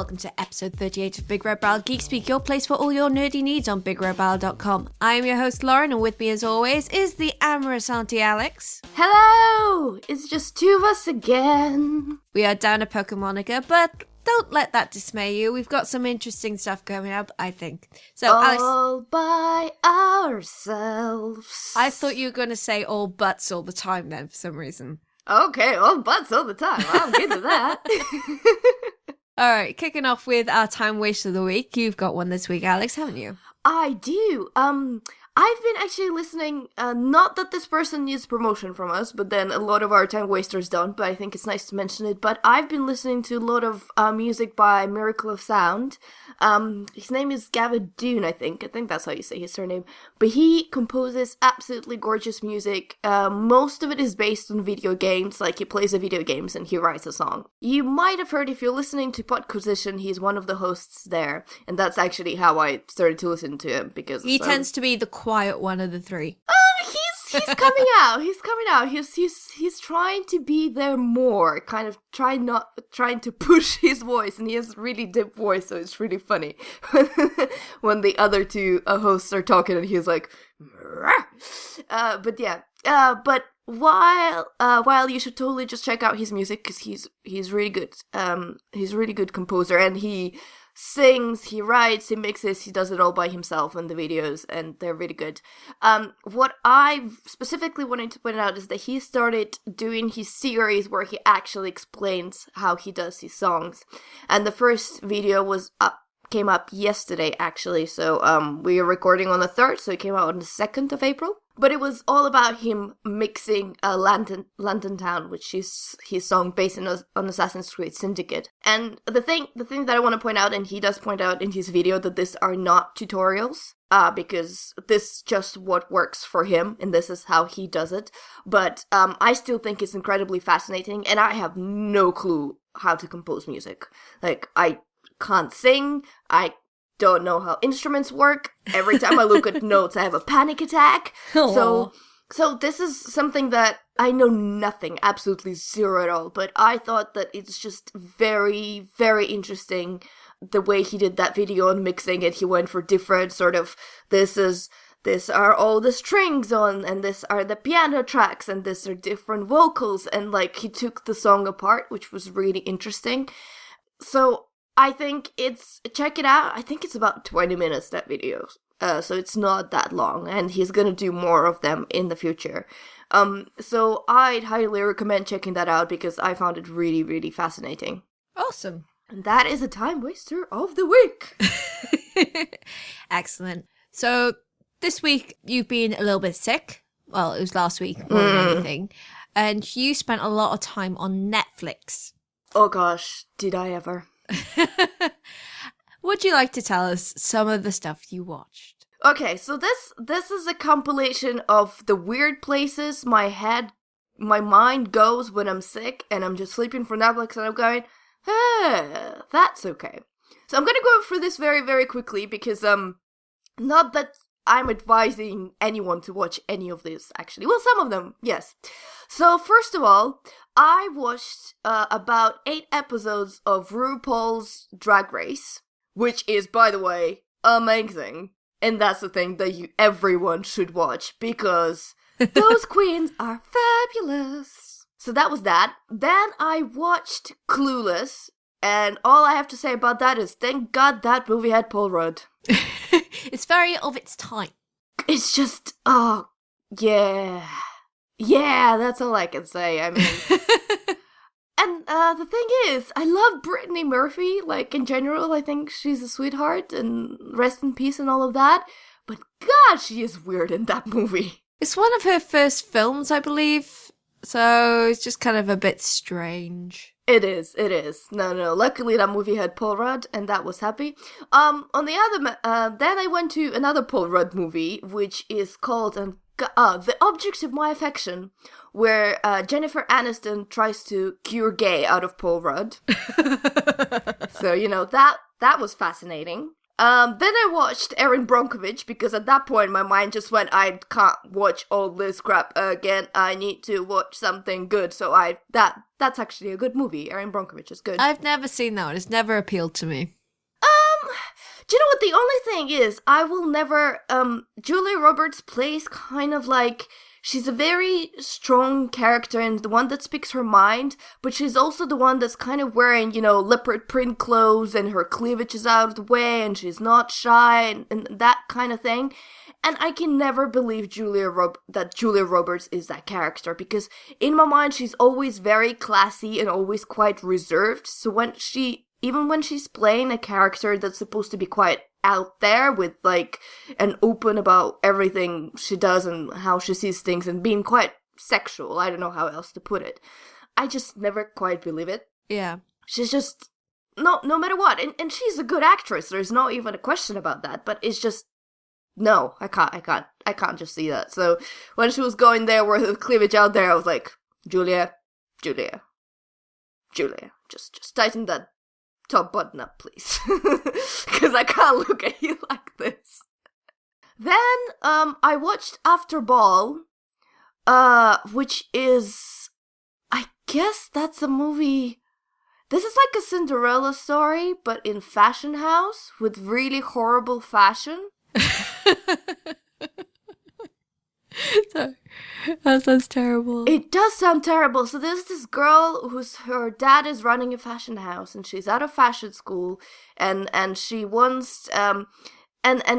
welcome to episode 38 of BRB Geek Speak, your place for all your nerdy needs on BigRebel.com. I am your host Lauren, and with me as always is the amorous Auntie Alex. Hello! It's just two of us again. We are down a Pokemonica, but don't let that dismay you. We've got some interesting stuff coming up, I think. So, all Alex, by ourselves. I thought you were going to say all butts all the time then, for some reason. Okay, all butts all the time. I'm good with that. Alright, kicking off with our time waste of the week. You've got one this week, Alex, haven't you? I do. I've been actually listening, not that this person needs promotion from us, but then a lot of our time wasters don't, but I think it's nice to mention it. But I've been listening to a lot of music by Miracle of Sound. His name is Gavin Dune, I think that's how you say his surname. But he composes absolutely gorgeous music. Most of it is based on video games, like he plays the video games and he writes a song. You might have heard, if you're listening to Podquisition, he's one of the hosts there, and that's actually how I started to listen to him, because he tends to be the quiet one of the three. He's coming out. He's coming out. He's trying to be there more, kind of trying to push his voice, and he has a really deep voice, so it's really funny when the other two hosts are talking and he's like, but yeah, but while you should totally just check out his music, because he's really good. He's a really good composer, and he sings, he writes, he mixes, he does it all by himself in the videos, and they're really good. What I specifically wanted to point out is that he started doing his series where he actually explains how he does his songs, and the first video came up yesterday, actually, so we are recording on the 3rd, so it came out on the 2nd of April. But it was all about him mixing London Town, which is his song based on Assassin's Creed Syndicate. And the thing that I want to point out, and he does point out in his video, that these are not tutorials, because this is just what works for him, and this is how he does it. But I still think it's incredibly fascinating, and I have no clue how to compose music. Like, I can't sing, I don't know how instruments work. Every time I look at notes, I have a panic attack. So this is something that I know nothing, absolutely zero at all. But I thought that it's just very, very interesting the way he did that video on mixing it. He went for different sort of, this are all the strings on, and this are the piano tracks, and this are different vocals, and like he took the song apart, which was really interesting. So I think check it out. I think it's about 20 minutes, that video. So it's not that long, and he's gonna do more of them in the future. So I'd highly recommend checking that out, because I found it really, really fascinating. Awesome. And that is a time waster of the week. Excellent. So this week you've been a little bit sick. Well, it was last week more than anything. And you spent a lot of time on Netflix. Oh gosh, did I ever. Would you like to tell us some of the stuff you watched? Okay, so this is a compilation of the weird places my mind goes when I'm sick and I'm just sleeping for Netflix, and I'm going, that's okay. So I'm gonna go through this very, very quickly, because not that I'm advising anyone to watch any of this, actually. Well, some of them, yes. So, first of all, I watched about 8 episodes of RuPaul's Drag Race, which is, by the way, amazing. And that's the thing that everyone should watch, because those queens are fabulous. So that was that. Then I watched Clueless, and all I have to say about that is, thank God that movie had Paul Rudd. It's very of its time. It's just, oh, yeah. Yeah, that's all I can say. I mean, and the thing is, I love Brittany Murphy. Like, in general, I think she's a sweetheart, and rest in peace and all of that. But God, she is weird in that movie. It's one of her first films, I believe. So it's just kind of a bit strange. It is. No. Luckily, that movie had Paul Rudd, and that was happy. On the other, then I went to another Paul Rudd movie, which is called The Object of My Affection, where Jennifer Aniston tries to cure gay out of Paul Rudd. So, that was fascinating. Then I watched Erin Brockovich because at that point my mind just went, I can't watch all this crap again. I need to watch something good. So that's actually a good movie. Erin Brockovich is good. I've never seen that one. It's never appealed to me. Do you know what the only thing is? I will never. Julia Roberts plays kind of like. She's a very strong character and the one that speaks her mind, but she's also the one that's kind of wearing, leopard print clothes and her cleavage is out of the way and she's not shy and that kind of thing. And I can never believe that Julia Roberts is that character because in my mind she's always very classy and always quite reserved. So even when she's playing a character that's supposed to be quite out there with and open about everything she does and how she sees things and being quite sexual, I don't know how else to put it, I just never quite believe it. Yeah. She's just, no matter what, and she's a good actress, there's not even a question about that, but it's just, no, I can't just see that. So when she was going there with the cleavage out there, I was like, Julia, just tighten that top button up, please, because I can't look at you like this. Then I watched After Ball, which is, I guess that's a movie. This is like a Cinderella story, but in fashion house with really horrible fashion. That sounds terrible. It does sound terrible. So there's this girl her dad is running a fashion house and she's out of fashion school and she wants and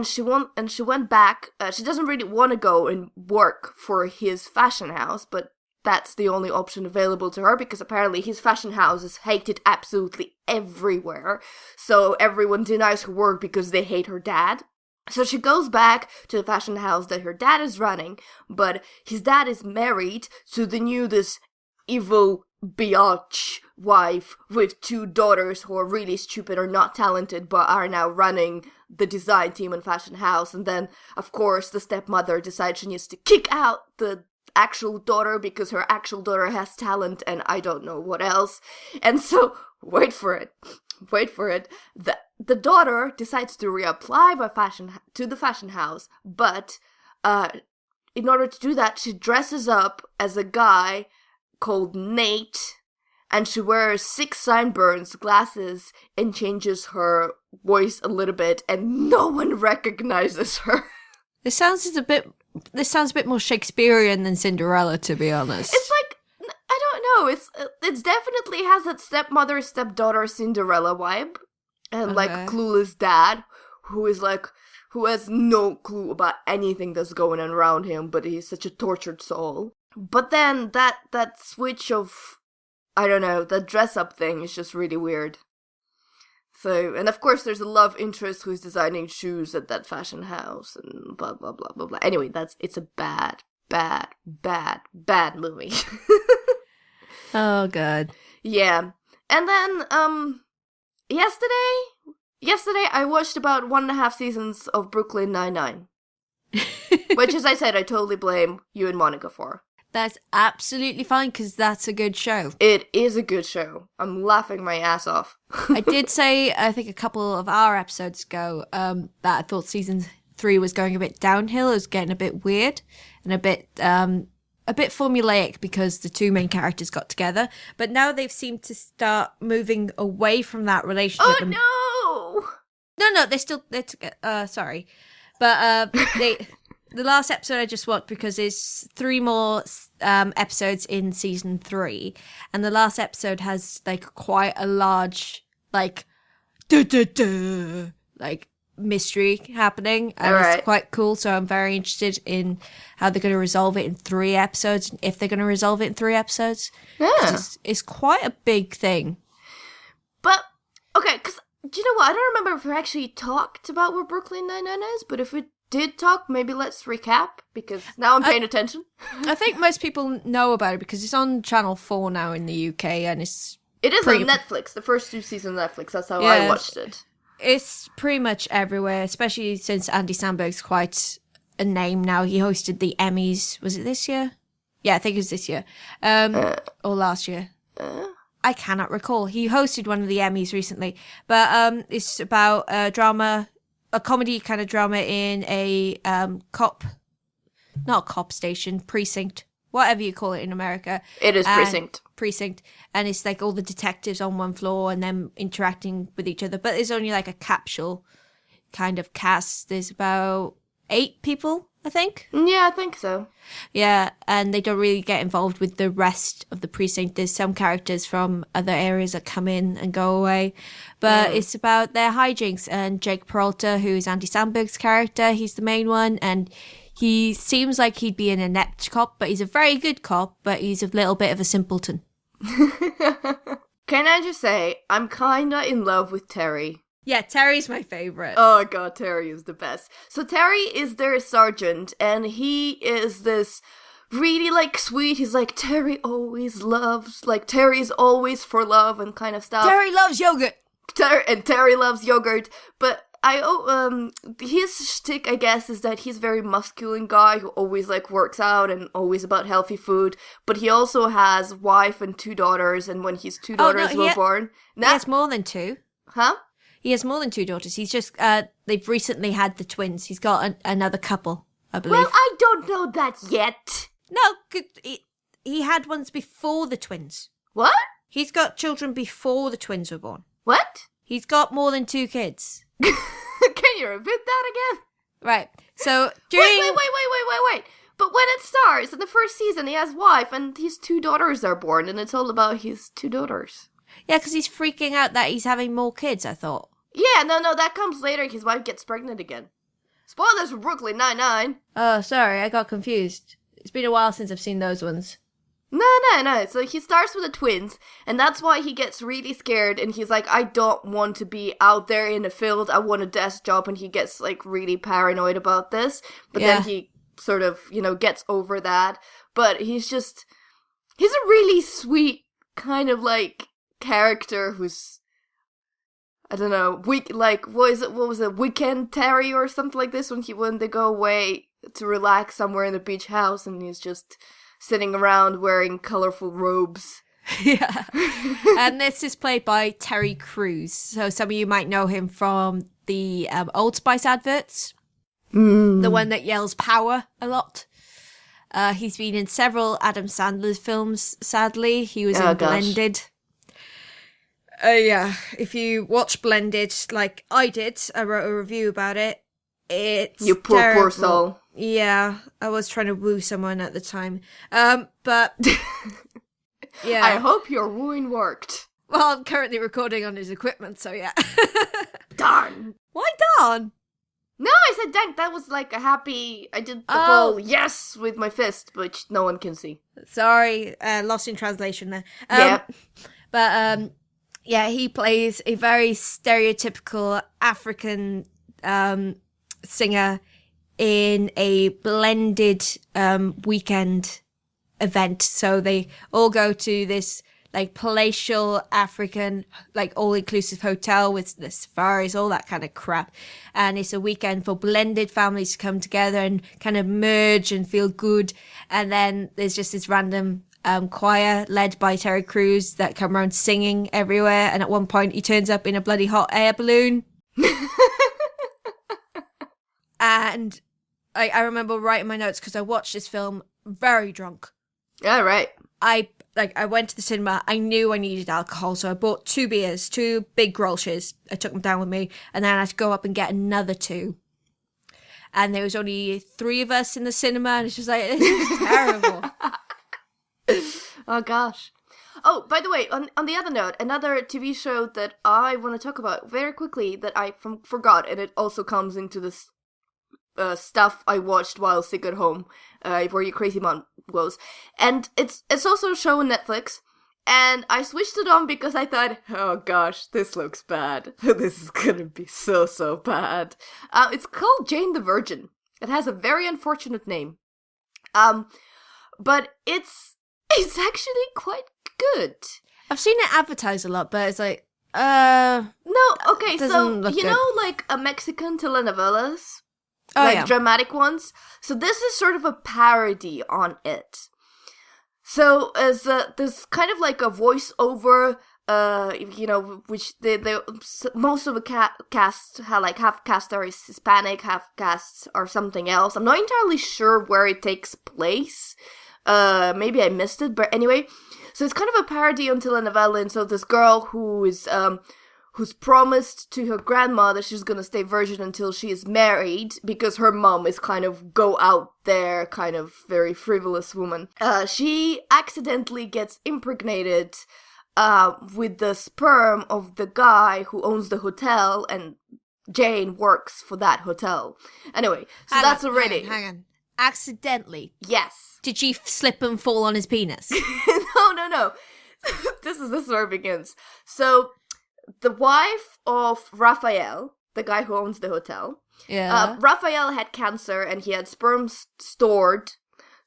she went back. She doesn't really want to go and work for his fashion house, but that's the only option available to her because apparently his fashion house is hated absolutely everywhere. So everyone denies her work because they hate her dad. So she goes back to the fashion house that her dad is running, but his dad is married to this evil biatch wife with 2 daughters who are really stupid or not talented but are now running the design team in fashion house. And then, of course, the stepmother decides she needs to kick out the actual daughter because her actual daughter has talent and I don't know what else. And so, wait for it. The daughter decides to reapply to the fashion house, but in order to do that, she dresses up as a guy called Nate, and she wears 6 sideburns, glasses, and changes her voice a little bit, and no one recognizes her. This sounds a bit more Shakespearean than Cinderella, to be honest. It's like, I don't know, it's definitely has that stepmother, stepdaughter Cinderella vibe. And like Clueless dad, who has no clue about anything that's going on around him, but he's such a tortured soul. But then that switch of, I don't know, that dress up thing is just really weird. So, and of course there's a love interest who's designing shoes at that fashion house and blah, blah, blah, blah, blah. Anyway, it's a bad movie. Oh, God. Yeah. And then, Yesterday, I watched about 1.5 seasons of Brooklyn Nine-Nine. Which, as I said, I totally blame you and Monica for. That's absolutely fine, because that's a good show. It is a good show. I'm laughing my ass off. I did say, I think a couple of our episodes ago, that I thought season 3 was going a bit downhill. It was getting a bit weird and a bit formulaic because the 2 main characters got together. But now they've seemed to start moving away from that relationship. Oh, no! No, they're together. Sorry. But the last episode I just watched, because there's 3 more episodes in season 3, and the last episode has like quite a large like mystery happening, and It's quite cool. So I'm very interested in how they're going to resolve it in 3 episodes, and if they're going to resolve it in 3 episodes. Yeah, it's quite a big thing. But okay, because do you know what? I don't remember if we actually talked about what Brooklyn Nine-Nine is, but if we did talk, maybe let's recap, because now I'm paying attention. I think most people know about it because it's on Channel 4 now in the UK, and it is on Netflix. The first 2 seasons on Netflix. That's how I watched it. It's pretty much everywhere, especially since Andy Samberg's quite a name now. He hosted the Emmys. Was it this year? Yeah, I think it was this year. Or last year. I cannot recall. He hosted one of the Emmys recently. But it's about drama a comedy kind of drama in a not cop station, precinct, whatever you call it in America. It is precinct. Precinct. And it's like all the detectives on one floor and them interacting with each other. But it's only like a capsule kind of cast. There's about 8 people, I think. Yeah, I think so. Yeah, and they don't really get involved with the rest of the precinct. There's some characters from other areas that come in and go away. But it's about their hijinks. And Jake Peralta, who's Andy Samberg's character, he's the main one. And he seems like he'd be an inept cop, but he's a very good cop, but he's a little bit of a simpleton. Can I just say, I'm kinda in love with Terry. Yeah, Terry's my favourite. Oh god, Terry is the best. So Terry is their sergeant, and he is this really, like, sweet, he's like, Terry's always for love and kind of stuff. Terry loves yogurt! Terry loves yogurt, but his shtick, I guess, is that he's a very masculine guy who always, like, works out and always about healthy food, but he also has wife and 2 daughters, and when his 2 daughters were born... He has more than 2. Huh? He has more than 2 daughters. He's just, they've recently had the twins. He's got another couple, I believe. Well, I don't know that yet. No, he had ones before the twins. What? He's got children before the twins were born. What? He's got more than 2 kids. Can you repeat that again? Right. So during... Wait. But when it starts, in the first season, he has wife and his 2 daughters are born, and it's all about his 2 daughters. Yeah, because he's freaking out that he's having more kids, I thought. Yeah, no, that comes later. His wife gets pregnant again. Spoilers for Brooklyn Nine-Nine. Oh, sorry, I got confused. It's been a while since I've seen those ones. No. So he starts with the twins, and that's why he gets really scared, and he's like, I don't want to be out there in the field. I want a desk job, and he gets, like, really paranoid about this. But then he sort of, gets over that. But he's a really sweet kind of, like, character who's, I don't know, what was it, Weekend Terry or something like this, when they go away to relax somewhere in the beach house, and he's just sitting around wearing colorful robes. Yeah. And this is played by Terry Crews. So some of you might know him from the Old Spice adverts. The one that yells power a lot. He's been in several Adam Sandler films, sadly. He was in Blended. Yeah, if you watch Blended like I did, I wrote a review about it. It's you poor soul. Yeah, I was trying to woo someone at the time. But yeah. I hope your wooing worked. Well, I'm currently recording on his equipment, so yeah. Darn. Why darn? No, I said dang, that was like a happy, I did the whole yes with my fist, which no one can see. Sorry, lost in translation there. Yeah. But, yeah, he plays a very stereotypical African singer in a blended weekend event. So they all go to this like palatial African, like all-inclusive hotel with the safaris, all that kind of crap. And it's a weekend for blended families to come together and kind of merge and feel good. And then there's just this random choir led by Terry Crews that come around singing everywhere. And at one point he turns up in a bloody hot air balloon. And I remember writing my notes because I watched this film very drunk. Yeah, right. I went to the cinema. I knew I needed alcohol, so I bought 2 beers, 2 big Grolsches. I took them down with me, and then I had to go up and get another 2. And there was only 3 of us in the cinema, and it's just like, this is terrible. Oh, gosh. Oh, by the way, on the other note, another TV show that I want to talk about very quickly that I forgot, and it also comes into this stuff I watched while sick at home, where your crazy mom goes, and it's also a show on Netflix, and I switched it on because I thought, oh gosh, this looks bad. This is gonna be so bad. It's called Jane the Virgin. It has a very unfortunate name, but it's actually quite good. I've seen it advertised a lot, but it's like, no, okay, so you good. know, like a Mexican telenovelas. Oh, like yeah. Dramatic ones. So this is sort of a parody on it. So as there's kind of like a voiceover which most of the cast half cast are Hispanic, half casts are something else. I'm not entirely sure where it takes place. Maybe I missed it, but anyway, so it's kind of a parody on telenovela. And so this girl who's promised to her grandma that she's gonna stay virgin until she is married because her mom is kind of go out there, kind of very frivolous woman. She accidentally gets impregnated with the sperm of the guy who owns the hotel, and Jane works for that hotel. Anyway, so that's already... Hang on. Accidentally? Yes. Did she slip and fall on his penis? No. This is where it begins. So... the wife of Raphael, the guy who owns the hotel, Raphael had cancer and he had sperm stored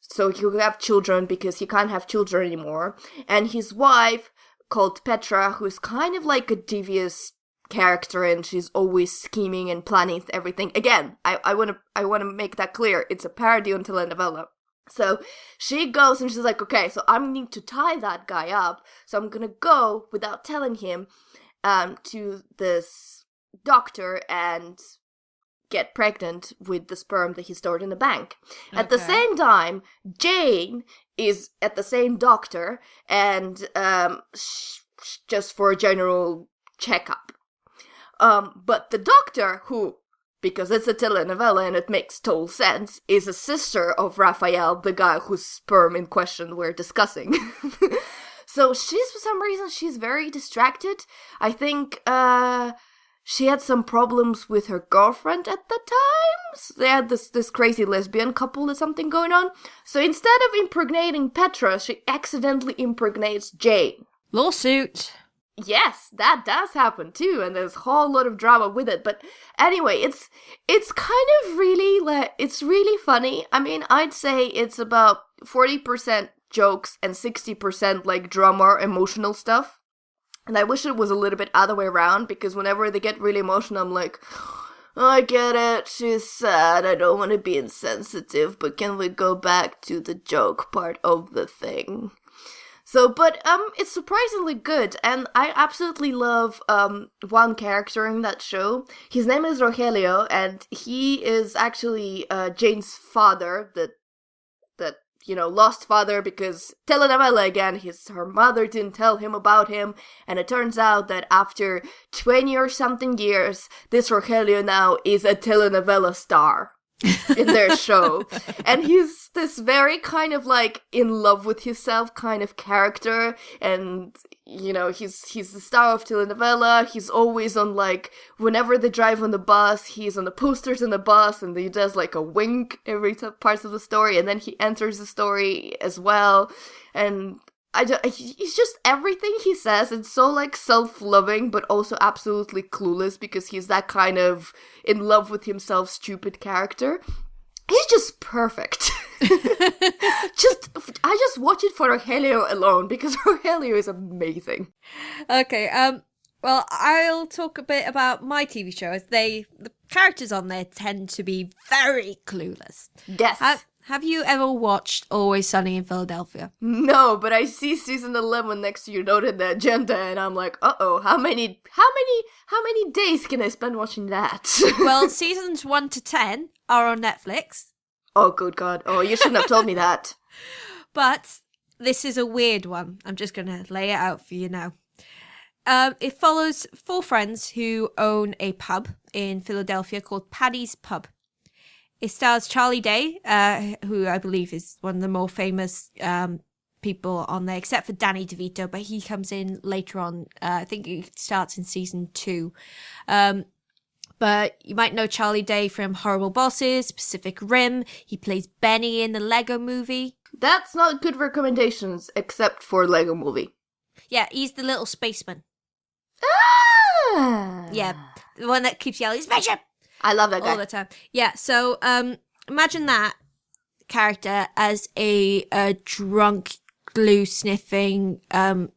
so he could have children because he can't have children anymore. And his wife, called Petra, who's kind of like a devious character and she's always scheming and planning everything. Again, I want to make that clear. It's a parody on telenovela. So she goes and she's like, okay, so I need to tie that guy up. So I'm going to go without telling him to this doctor and get pregnant with the sperm that he stored in the bank. Okay. At the same time, Jane is at the same doctor and just for a general checkup. But the doctor, who, because it's a telenovela and it makes total sense, is a sister of Raphael, the guy whose sperm in question we're discussing. So for some reason, she's very distracted. I think she had some problems with her girlfriend at the time. So they had this crazy lesbian couple or something going on. So instead of impregnating Petra, she accidentally impregnates Jane. Lawsuit. Yes, that does happen too, and there's a whole lot of drama with it. But anyway, it's kind of really, it's really funny. I mean, I'd say it's about 40% jokes and 60% like drama or emotional stuff. And I wish it was a little bit other way around, because whenever they get really emotional, I'm like, oh, I get it, she's sad, I don't want to be insensitive, but can we go back to the joke part of the thing? So, but it's surprisingly good, and I absolutely love one character in that show. His name is Rogelio, and he is actually Jane's father, that lost father, because telenovela again, her mother didn't tell him about him, and it turns out that after 20 or something years, this Rogelio now is a telenovela star in their show. And he's this very kind of like in love with himself kind of character, and he's the star of telenovela. He's always on, like, whenever they drive on the bus, he's on the posters in the bus, and he does like a wink every parts of the story, and then he enters the story as well. And he's just, everything he says, it's so like self-loving, but also absolutely clueless, because he's that kind of in love with himself stupid character. He's just perfect. I just watch it for Rogelio alone, because Rogelio is amazing. Okay, well, I'll talk a bit about my TV show, as the characters on there tend to be very clueless. Yes. Have you ever watched Always Sunny in Philadelphia? No, but I see season 11 next to your note in the agenda, and I'm like, uh-oh, how many days can I spend watching that? Well, seasons 1 to 10 are on Netflix. Oh, good God. Oh, you shouldn't have told me that. But this is a weird one. I'm just going to lay it out for you now. It follows 4 friends who own a pub in Philadelphia called Paddy's Pub. It stars Charlie Day, who I believe is one of the more famous people on there, except for Danny DeVito, but he comes in later on. I think it starts in season 2. But you might know Charlie Day from Horrible Bosses, Pacific Rim. He plays Benny in the Lego Movie. That's not good recommendations, except for Lego Movie. Yeah, he's the little spaceman. Ah! Yeah, the one that keeps yelling, "Spaceship!" I love that guy. All the time. Yeah, so imagine that character as a drunk, glue-sniffing kind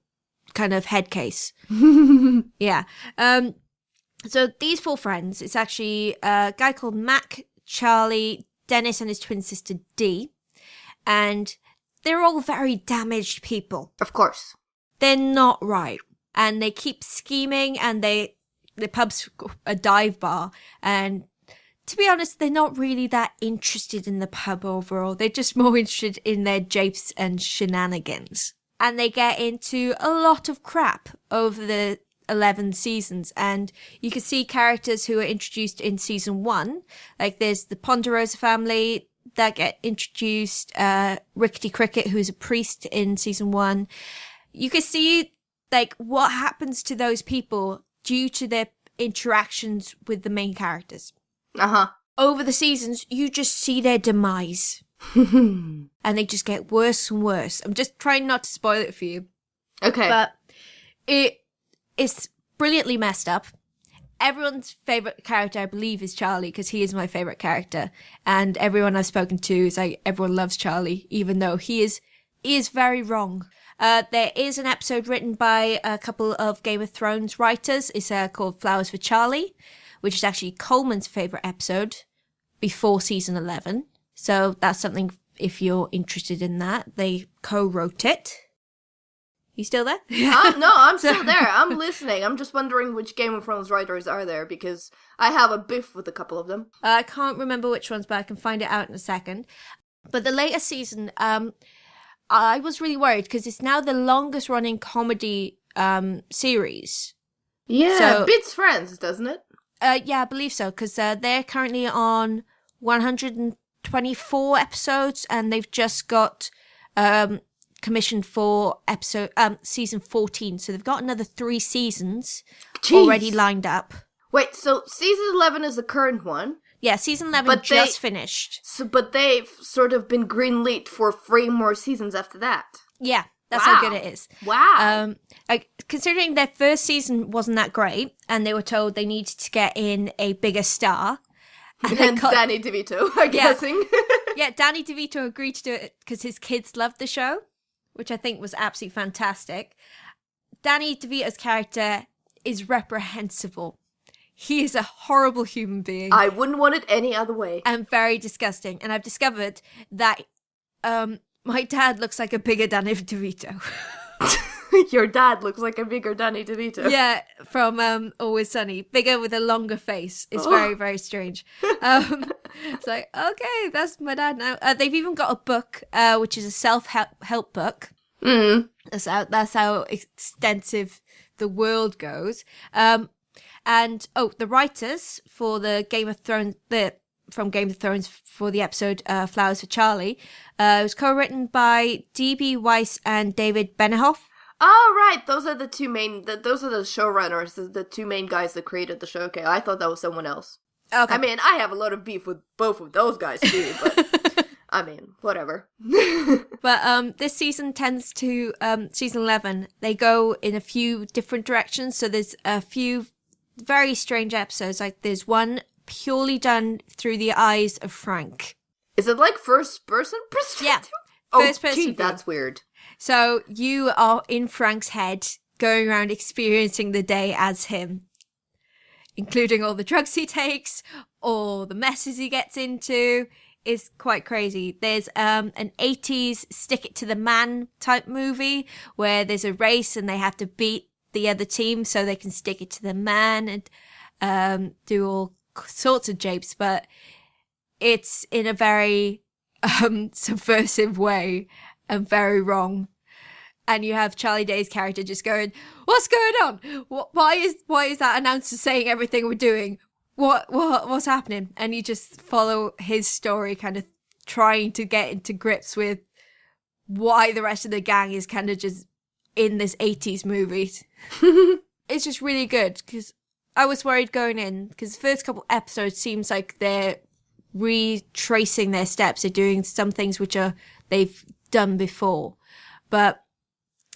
of head case. Yeah. So these 4 friends, it's actually a guy called Mac, Charlie, Dennis, and his twin sister Dee. And they're all very damaged people. Of course. They're not right. and they keep scheming, and the pub's a dive bar, and to be honest, they're not really that interested in the pub overall. They're just more interested in their japes and shenanigans. And they get into a lot of crap over the 11 seasons. And you can see characters who are introduced in season 1. Like there's the Ponderosa family that get introduced. Rickety Cricket, who's a priest in season 1. You can see like what happens to those people due to their interactions with the main characters. Over the seasons, you just see their demise. And they just get worse and worse. I'm just trying not to spoil it for you. Okay. But it's brilliantly messed up. Everyone's favourite character, I believe, is Charlie, because he is my favourite character. And everyone I've spoken to is like, everyone loves Charlie, even though he is very wrong. There is an episode written by a couple of Game of Thrones writers. It's called Flowers for Charlie, which is actually Coleman's favourite episode before season 11. So that's something, if you're interested in that. They co-wrote it. You still there? No, I'm still there. I'm listening. I'm just wondering which Game of Thrones writers are there, because I have a biff with a couple of them. I can't remember which ones, but I can find it out in a second. But the later season, I was really worried, because it's now the longest running comedy series. Yeah, so, beats Friends, doesn't it? Yeah, I believe so, because they're currently on 124 episodes, and they've just got commissioned for season 14. So they've got another 3 seasons already lined up. Wait, so season 11 is the current one? Yeah, season 11 just finished. But they've sort of been greenlit for 3 more seasons after that. Yeah. That's how good it is. Wow. Considering their first season wasn't that great, and they were told they needed to get in a bigger star. And Danny DeVito, I'm guessing. Yeah, Danny DeVito agreed to do it because his kids loved the show, which I think was absolutely fantastic. Danny DeVito's character is reprehensible. He is a horrible human being. I wouldn't want it any other way. And very disgusting. And I've discovered that my dad looks like a bigger Danny DeVito. Your dad looks like a bigger Danny DeVito. Yeah, from Always Sunny. Bigger with a longer face. It's very, very strange. It's like, okay, that's my dad now. They've even got a book, which is a self-help book. Mm. That's how extensive the world goes. And the writers for the Game of Thrones, from Game of Thrones for the episode Flowers for Charlie, was co-written by D.B. Weiss and David Benioff. Oh, right. Those are the two main, those are the showrunners, the 2 main guys that created the show. Okay, I thought that was someone else. Okay. I mean, I have a lot of beef with both of those guys too, but I mean, whatever. But this season tends to, season 11, they go in a few different directions. So there's a few very strange episodes. Like there's one purely done through the eyes of Frank. Is it like first person perspective? Yeah. First person view. That's weird. So you are in Frank's head, going around experiencing the day as him, including all the drugs he takes, all the messes he gets into. It's quite crazy. There's an 80s stick it to the man type movie where there's a race and they have to beat the other team so they can stick it to the man and do all sorts of japes, but it's in a very subversive way and very wrong. And you have Charlie Day's character just going, "What's going on? Why is that announcer saying everything we're doing? What's happening?" And you just follow his story, kind of trying to get into grips with why the rest of the gang is kind of just in this 80s movie. It's just really good, because I was worried going in, because the first couple episodes seems like they're retracing their steps. They're doing some things which they've done before, but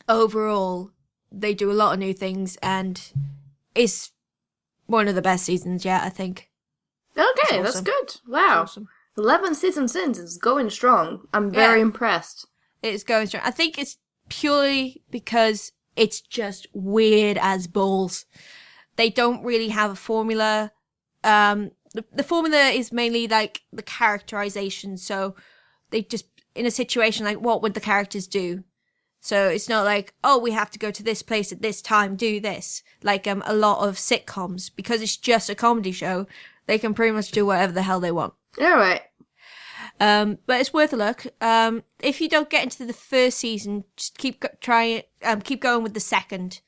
overall they do a lot of new things, and it's one of the best seasons yet, I think. Okay, awesome. That's good. Wow. Awesome. 11 seasons in, it's going strong. I'm very impressed. It's going strong. I think it's purely because it's just weird as balls. They don't really have a formula. The formula is mainly like the characterization. So they just, in a situation like, what would the characters do? So it's not like, oh, we have to go to this place at this time, do this. Like a lot of sitcoms, because it's just a comedy show, they can pretty much do whatever the hell they want. All right. But it's worth a look. If you don't get into the first season, just keep going with the second,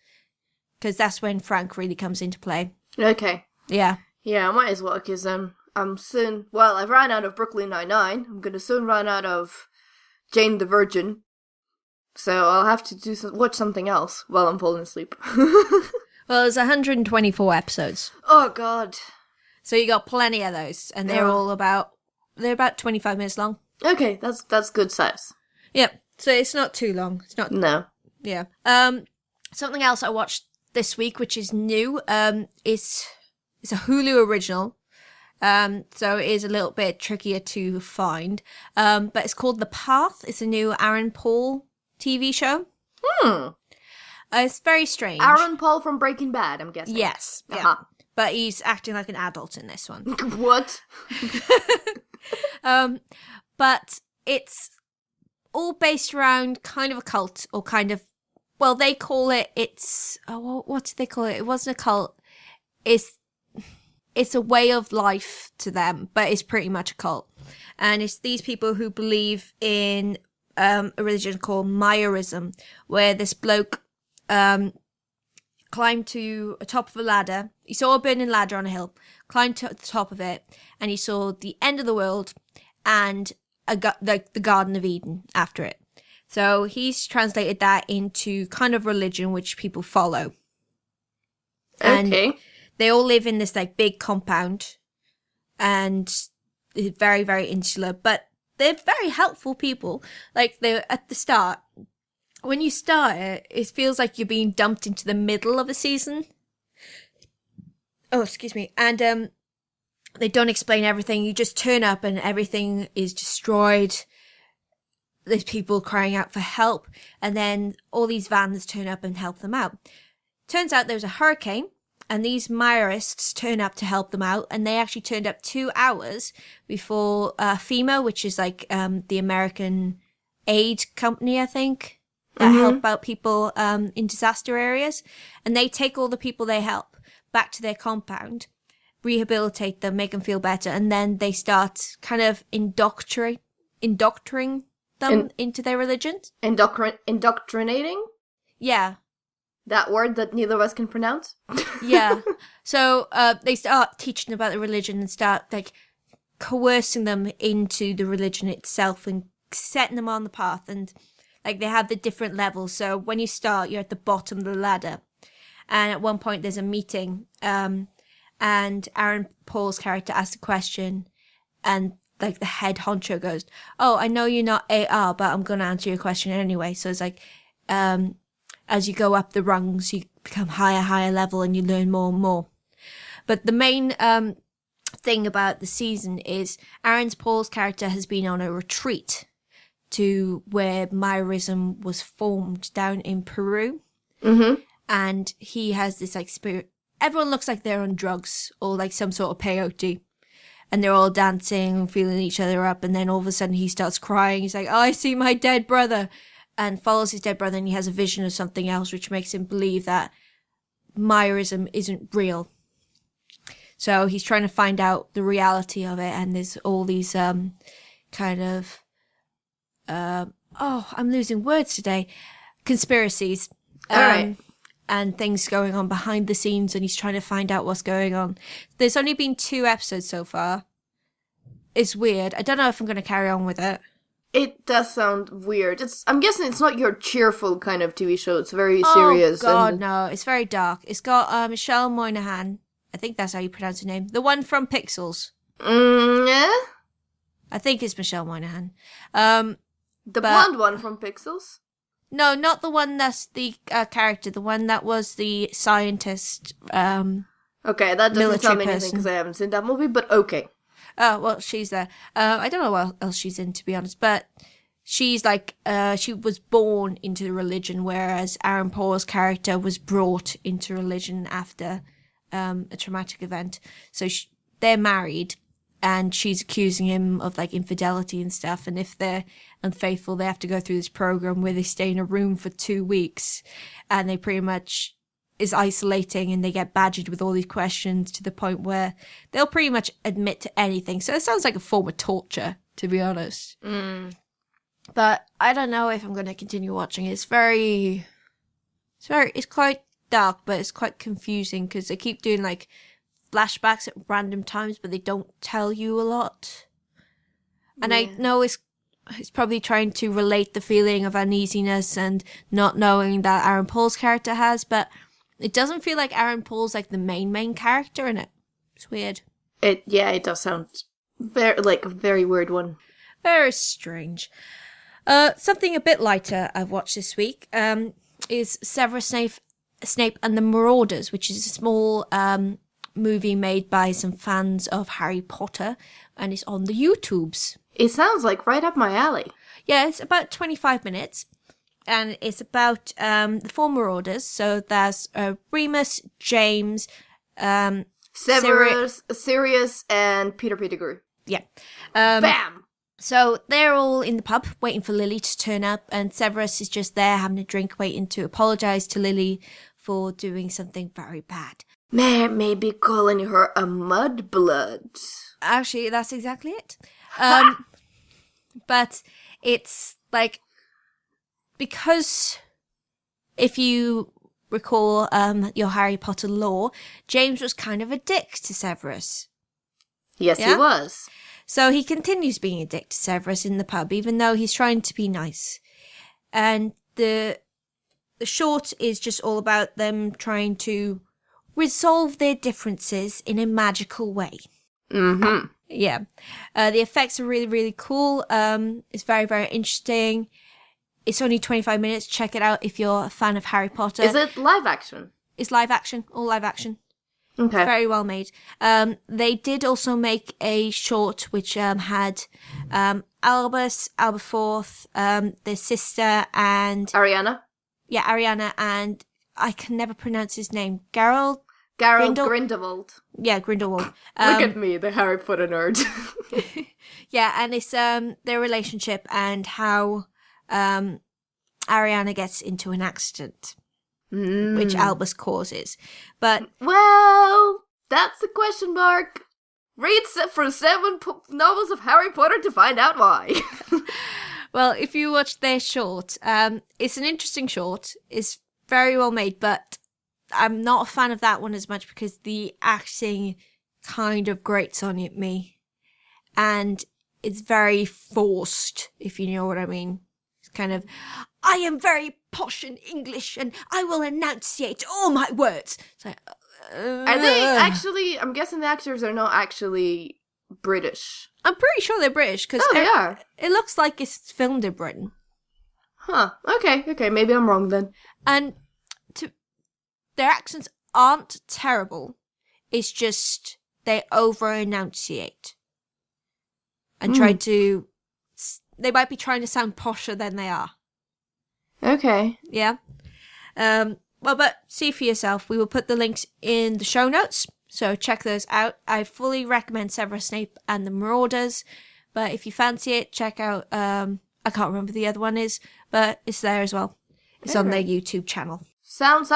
because that's when Frank really comes into play. Okay. Yeah. Yeah, I might as well, because I'm soon... Well, I've run out of Brooklyn Nine-Nine. I'm going to soon run out of Jane the Virgin. So I'll have to watch something else while I'm falling asleep. Well, there's 124 episodes. Oh, God. So you got plenty of those, and they're all about 25 minutes long. Okay, that's good size. Yep. So it's not too long. It's not. No. Yeah. Something else I watched this week, which is new, is it's a Hulu original. So it is a little bit trickier to find. But it's called The Path. It's a new Aaron Paul TV show. It's very strange. Aaron Paul from Breaking Bad, I'm guessing. Yes. Yeah. Uh-huh. But he's acting like an adult in this one. What? But it's all based around kind of a cult, or kind of, well, they call it, what do they call it? It wasn't a cult. It's a way of life to them, but it's pretty much a cult. And it's these people who believe in a religion called Mayorism, where this bloke climbed to the top of a ladder. He saw a burning ladder on a hill, climbed to the top of it, and he saw the end of the world and the Garden of Eden after it. So he's translated that into kind of religion which people follow. Okay. And they all live in this like big compound, and it's very, very insular, but they're very helpful people. Like, they're at the start. When you start it, it feels like you're being dumped into the middle of a season. Oh, excuse me. And they don't explain everything. You just turn up and everything is destroyed. There's people crying out for help. And then all these vans turn up and help them out. Turns out there's a hurricane, and these Mayorists turn up to help them out. And they actually turned up 2 hours before FEMA, which is like the American aid company, I think, that help out people in disaster areas. And they take all the people they help back to their compound, rehabilitate them, make them feel better, and then they start kind of indoctrinating them into their religion. Indoctrinating? Yeah. That word that neither of us can pronounce? Yeah. So they start teaching about the religion and start like coercing them into the religion itself and setting them on the path. And like they have the different levels. So when you start, you're at the bottom of the ladder. And at one point there's a meeting, and Aaron Paul's character asks a question, and like the head honcho goes, "Oh, I know you're not AR, but I'm going to answer your question anyway." So it's like, as you go up the rungs, you become higher level, and you learn more and more. But the main thing about the season is Aaron Paul's character has been on a retreat to where Mayorism was formed down in Peru. Mm-hmm. And he has this like spirit. Everyone looks like they're on drugs or like some sort of peyote. And they're all dancing, feeling each other up. And then all of a sudden he starts crying. He's like, "Oh, I see my dead brother." And follows his dead brother, and he has a vision of something else, which makes him believe that Mayorism isn't real. So he's trying to find out the reality of it. And there's all these kind of, I'm losing words today, conspiracies. All right. And things going on behind the scenes, and he's trying to find out what's going on. There's only been 2 episodes so far. It's weird. I don't know if I'm going to carry on with it. It does sound weird. I'm guessing it's not your cheerful kind of TV show. It's very serious. Oh, God, no. It's very dark. It's got Michelle Moynihan. I think that's how you pronounce her name. The one from Pixels. Yeah? I think it's Michelle Moynihan. The blonde one from Pixels? No, not the one that's the character. The one that was the scientist. Okay, that doesn't tell me anything because I haven't seen that movie, but okay. Oh, well, she's there. I don't know what else she's in, to be honest, but she's like, she was born into the religion, whereas Aaron Paul's character was brought into religion after a traumatic event. So they're married, and she's accusing him of like infidelity and stuff. And if they're unfaithful, they have to go through this program where they stay in a room for 2 weeks, and they pretty much is isolating, and they get badgered with all these questions to the point where they'll pretty much admit to anything. So it sounds like a form of torture, to be honest. But I don't know if I'm going to continue watching it. It's quite dark, but it's quite confusing because they keep doing like flashbacks at random times, but they don't tell you a lot. And I know it's probably trying to relate the feeling of uneasiness and not knowing that Aaron Paul's character has, but it doesn't feel like Aaron Paul's like the main character in it. It's weird. It does sound very like a very weird one. Very strange. Something a bit lighter I've watched this week is Severus Snape and the Marauders, which is a small movie made by some fans of Harry Potter, and it's on the YouTubes. It sounds like right up my alley. Yeah, it's about 25 minutes, and it's about the four Marauders. So there's Remus, James, Severus, Sirius, and Peter Pettigrew. Yeah. Bam! So they're all in the pub waiting for Lily to turn up, and Severus is just there having a drink, waiting to apologise to Lily for doing something very bad. Maybe calling her a mudblood. Actually, that's exactly it. But it's like, because if you recall your Harry Potter lore, James was kind of a dick to Severus. Yes, he was. So he continues being a dick to Severus in the pub, even though he's trying to be nice. And the short is just all about them trying to resolve their differences in a magical way. Mm-hmm. Yeah. The effects are really, really cool. It's very, very interesting. It's only 25 minutes. Check it out if you're a fan of Harry Potter. Is it live action? It's live action. All live action. Okay. Very well made. They did also make a short which had Albus, Alberforth, their sister, and Ariana? Yeah, Ariana, and I can never pronounce his name. Gerald Grindelwald. Yeah, Grindelwald. Look at me, the Harry Potter nerd. Yeah, and it's their relationship and how Ariana gets into an accident. Which Albus causes. But well, that's a question mark. Read for 7 novels of Harry Potter to find out why. Well, if you watch their short, it's an interesting short. It's very well made, but I'm not a fan of that one as much because the acting kind of grates on me. And it's very forced, if you know what I mean. It's kind of, I am very posh and English and I will enunciate all my words. It's like, are they actually, I'm guessing the actors are not actually British. I'm pretty sure they're British because they are. It looks like it's filmed in Britain. Huh. Okay, maybe I'm wrong then. And their accents aren't terrible. It's just they over-enunciate. And they might be trying to sound posher than they are. Okay. Yeah. But see for yourself. We will put the links in the show notes, so check those out. I fully recommend Severus Snape and the Marauders, but if you fancy it, check out, I can't remember the other one is, but it's there as well. It's on their YouTube channel. Sounds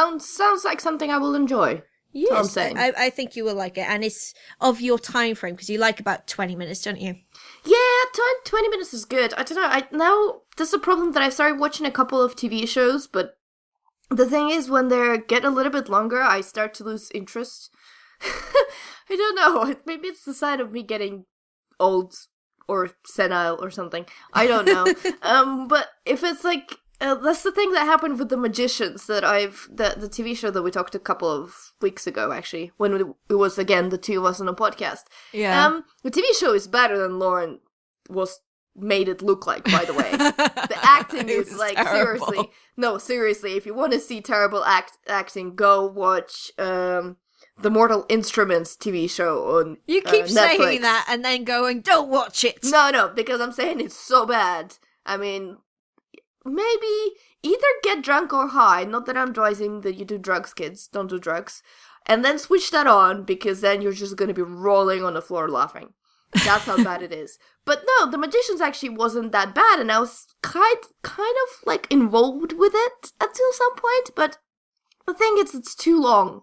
like something I will enjoy. Yes, I'm saying. I think you will like it, and it's of your time frame, because you like about 20 minutes, don't you? Yeah, 20 minutes is good. I don't know, now, there's a problem that I started watching a couple of TV shows, but the thing is, when they get a little bit longer, I start to lose interest. I don't know, maybe it's the sign of me getting old, or senile, or something. I don't know. But if it's like, that's the thing that happened with The Magicians that the TV show that we talked a couple of weeks ago, actually, when it was, again, the two of us on a podcast. Yeah. The TV show is better than Lauren made it look like, by the way. The acting is, like, terrible. Seriously, if you want to see terrible acting, go watch The Mortal Instruments TV show on You keep Netflix. saying that and then going, don't watch it. No, because I'm saying it's so bad. I mean, maybe either get drunk or high. Not that I'm advising that you do drugs, kids. Don't do drugs. And then switch that on, because then you're just going to be rolling on the floor laughing. That's how bad it is. But no, The Magicians actually wasn't that bad, and I was kind of like involved with it until some point. But the thing is, it's too long.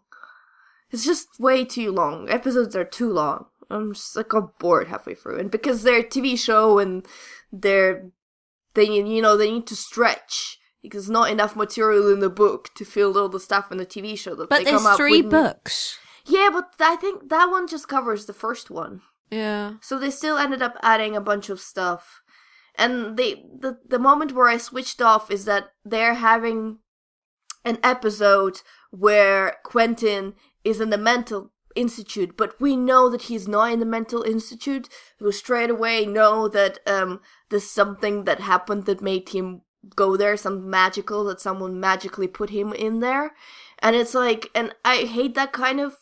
It's just way too long. Episodes are too long. I'm just like got bored halfway through, and because they're a TV show and they need to stretch because there's not enough material in the book to fill all the stuff in the TV show that but they there's come up with. 3 books. Yeah, but I think that one just covers the first one. Yeah. So they still ended up adding a bunch of stuff. And the moment where I switched off is that they're having an episode where Quentin is in the mental institute, but we know that he's not in the mental institute. We straight away know that there's something that happened that made him go there, something magical, that someone magically put him in there. And it's like, and I hate that kind of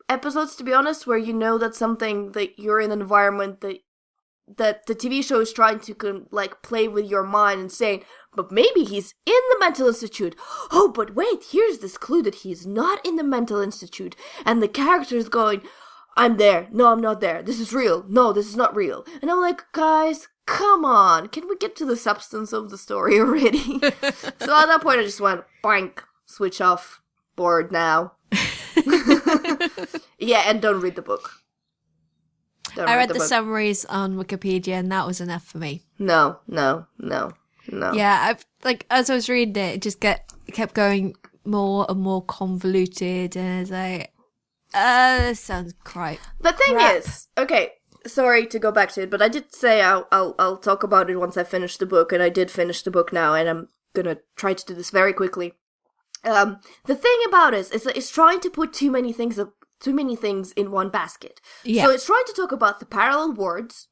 episodes, to be honest, where you know that something, that you're in an environment that the TV show is trying to like play with your mind and saying, but maybe he's in the mental institute. Oh, but wait, here's this clue that he's not in the mental institute. And the character is going, I'm there. No, I'm not there. This is real. No, this is not real. And I'm like, guys, come on. Can we get to the substance of the story already? So at that point, I just went, boink, switch off, bored now. Yeah, and don't read the book. I read the summaries on Wikipedia, and that was enough for me. No. Yeah, as I was reading it, it just kept going more and more convoluted, and it's like, this sounds crap. The thing is, okay, sorry to go back to it, but I did say I'll talk about it once I finish the book, and I did finish the book now, and I'm gonna try to do this very quickly. The thing about it is that it's trying to put too many things in one basket. Yeah. So it's trying to talk about the parallel worlds.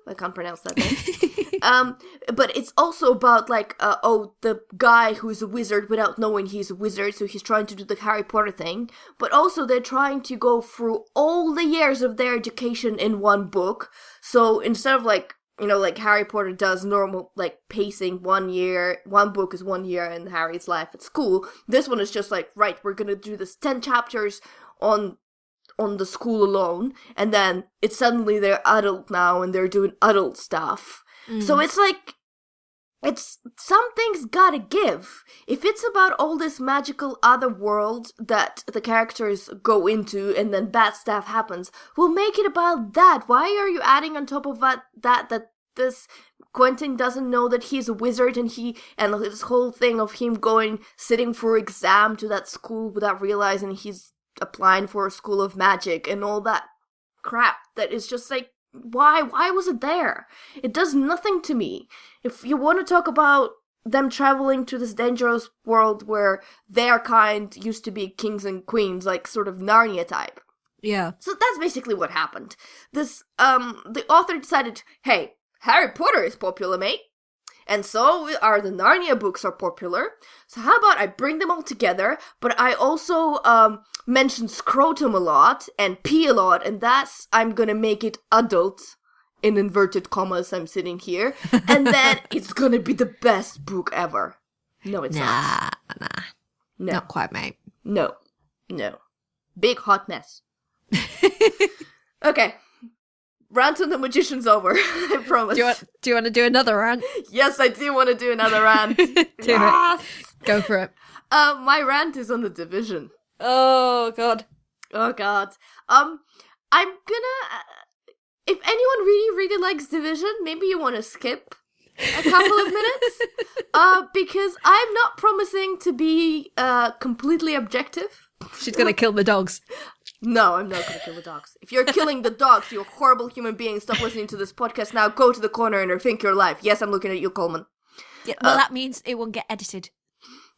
I can't pronounce that name. But it's also about like, the guy who's a wizard without knowing he's a wizard, so he's trying to do the Harry Potter thing. But also they're trying to go through all the years of their education in one book. So instead of like, like Harry Potter does normal, like, pacing 1 year, one book is 1 year in Harry's life at school. This one is just like, right, we're gonna do this 10 chapters on the school alone, and then it's suddenly they're adult now, and they're doing adult stuff. So it's like, something's gotta give. If it's about all this magical other world that the characters go into and then bad stuff happens, we'll make it about that. Why are you adding on top of that this Quentin doesn't know that he's a wizard, and this whole thing of him sitting for exam to that school without realizing he's applying for a school of magic and all that crap that is just like, why was it there? It does nothing to me. If you want to talk about them traveling to this dangerous world where their kind used to be kings and queens, like sort of Narnia type. Yeah. So that's basically what happened. The author decided, hey, Harry Potter is popular, mate. And so are the Narnia books are popular. So how about I bring them all together, but I also mention scrotum a lot and pee a lot, and I'm gonna make it adult, in inverted commas, I'm sitting here, and then it's gonna be the best book ever. No, it's not. Nah. No. Not quite, mate. No. Big hot mess. Okay. Rant on the Magician's over. I promise. Do you want to do another rant? Yes, I do want to do another rant. It. Go for it. My rant is on The Division. Oh god. I'm gonna. If anyone really, really likes Division, maybe you want to skip a couple of minutes, because I'm not promising to be completely objective. She's gonna kill the dogs. No, I'm not going to kill the dogs. If you're killing the dogs, you're a horrible human being. Stop listening to this podcast now. Go to the corner and rethink your life. Yes, I'm looking at you, Coleman. Yeah, well, that means it won't get edited.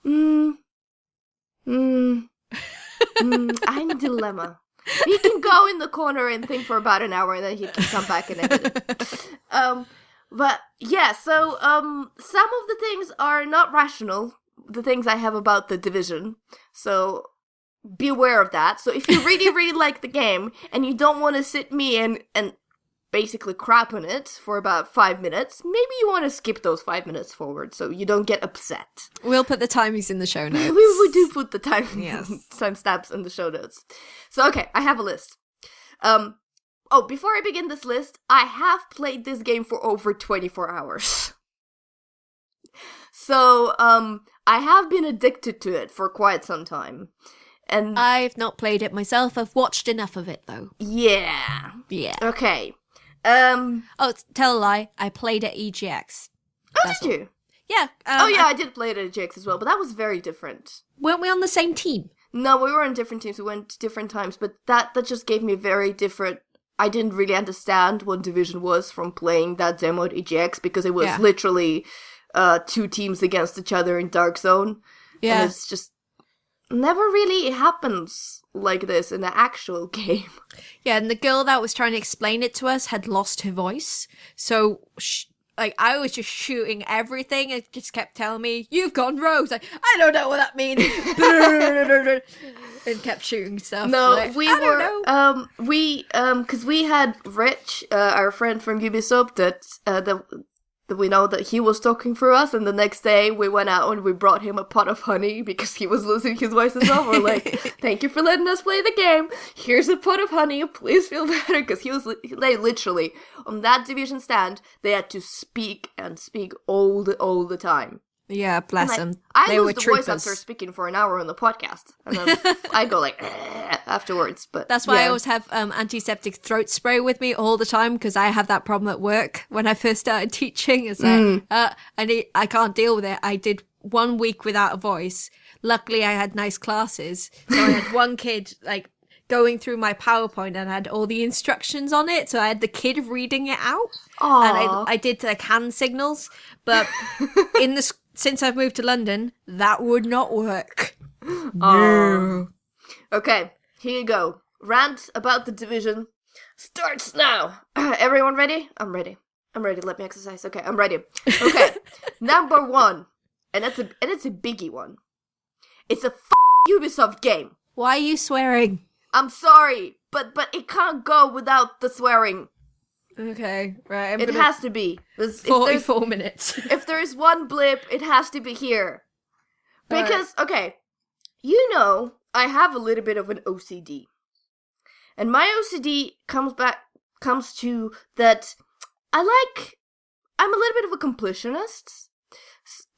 I'm in a dilemma. He can go in the corner and think for about an hour, and then he can come back and edit it. But yeah, so some of the things are not rational. The things I have about The Division. So be aware of that. So if you really, really like the game and you don't want to sit me and basically crap on it for about 5 minutes, maybe you want to skip those 5 minutes forward so you don't get upset. We'll put the timings in the show notes. we do put the timestamps Yes. in the show notes. So okay, I have a list. before I begin this list, I have played this game for over 24 hours. So, I have been addicted to it for quite some time. And I've not played it myself. I've watched enough of it, though. Yeah. Okay. Oh, tell a lie. I played at EGX. Oh, did you? Yeah. I did play it at EGX as well, but that was very different. Weren't we on the same team? No, we were on different teams. We went different times, but that just gave me a very different... I didn't really understand what Division was from playing that demo at EGX, because it was literally 2 teams against each other in Dark Zone. Yeah. And it's just... never really happens like this in the actual game. Yeah, and the girl that was trying to explain it to us had lost her voice. So, I was just shooting everything. It just kept telling me, "You've gone rogue." Like, I don't know what that means. And kept shooting stuff. No, like, because we had Rich, our friend from Ubisoft, that we know that he was talking for us, and the next day we went out and we brought him a pot of honey because he was losing his voice as well. We're like, "Thank you for letting us play the game. Here's a pot of honey. Please feel better." Because he was literally on that Division stand. They had to speak and speak all the time. Yeah, bless them. I lose the voice after speaking for an hour on the podcast, and then I go like afterwards. But that's why I always have antiseptic throat spray with me all the time, because I have that problem at work. When I first started teaching, it's like I can't deal with it. I did 1 week without a voice. Luckily, I had nice classes, so I had one kid like going through my PowerPoint and had all the instructions on it. So I had the kid reading it out. Aww. And I did like hand signals, but since I've moved to London, that would not work. No. Okay, here you go. Rant about the Division starts now. Everyone ready? I'm ready. Let me exercise. Okay, I'm ready. Okay, number 1, and it's a biggie one. It's a Ubisoft game. Why are you swearing? I'm sorry, but it can't go without the swearing. Okay, right. It has to be. 44 minutes. If there's one blip, it has to be here. Because, okay, I have a little bit of an OCD. And my OCD comes to that I'm a little bit of a completionist.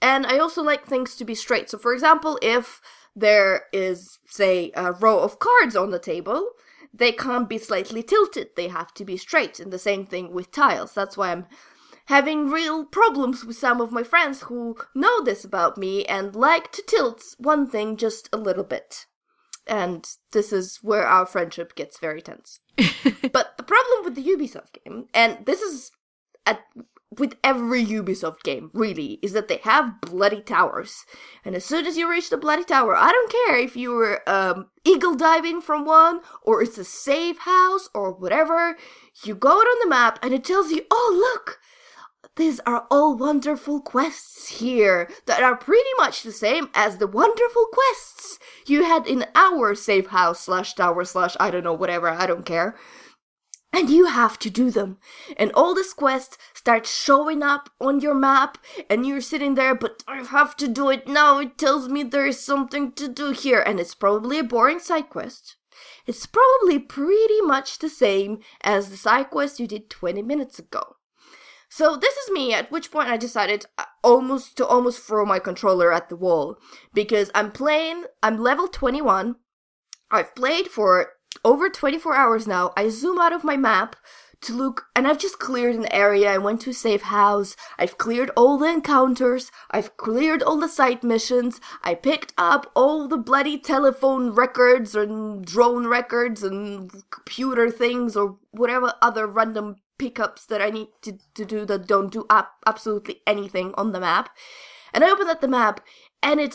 And I also like things to be straight. So, for example, if there is, say, a row of cards on the table, they can't be slightly tilted. They have to be straight. And the same thing with tiles. That's why I'm having real problems with some of my friends who know this about me and like to tilt one thing just a little bit. And this is where our friendship gets very tense. But the problem with the Ubisoft game, and this is with every Ubisoft game, really, is that they have bloody towers. And as soon as you reach the bloody tower, I don't care if you were eagle diving from one, or it's a safe house, or whatever, you go out on the map and it tells you, "Oh, look, these are all wonderful quests here that are pretty much the same as the wonderful quests you had in our safe house / tower / I don't know, whatever, I don't care. And you have to do them. And all these quests start showing up on your map, and you're sitting there, but I have to do it now. It tells me there is something to do here. And it's probably a boring side quest. It's probably pretty much the same as the side quest you did 20 minutes ago. So this is me, at which point I decided almost to throw my controller at the wall. Because I'm level 21. I've played for over 24 hours now. I zoom out of my map to look, and I've just cleared an area. I went to a safe house. I've cleared all the encounters. I've cleared all the side missions. I picked up all the bloody telephone records and drone records and computer things or whatever other random pickups that I need to do that don't do absolutely anything on the map. And I open up the map, and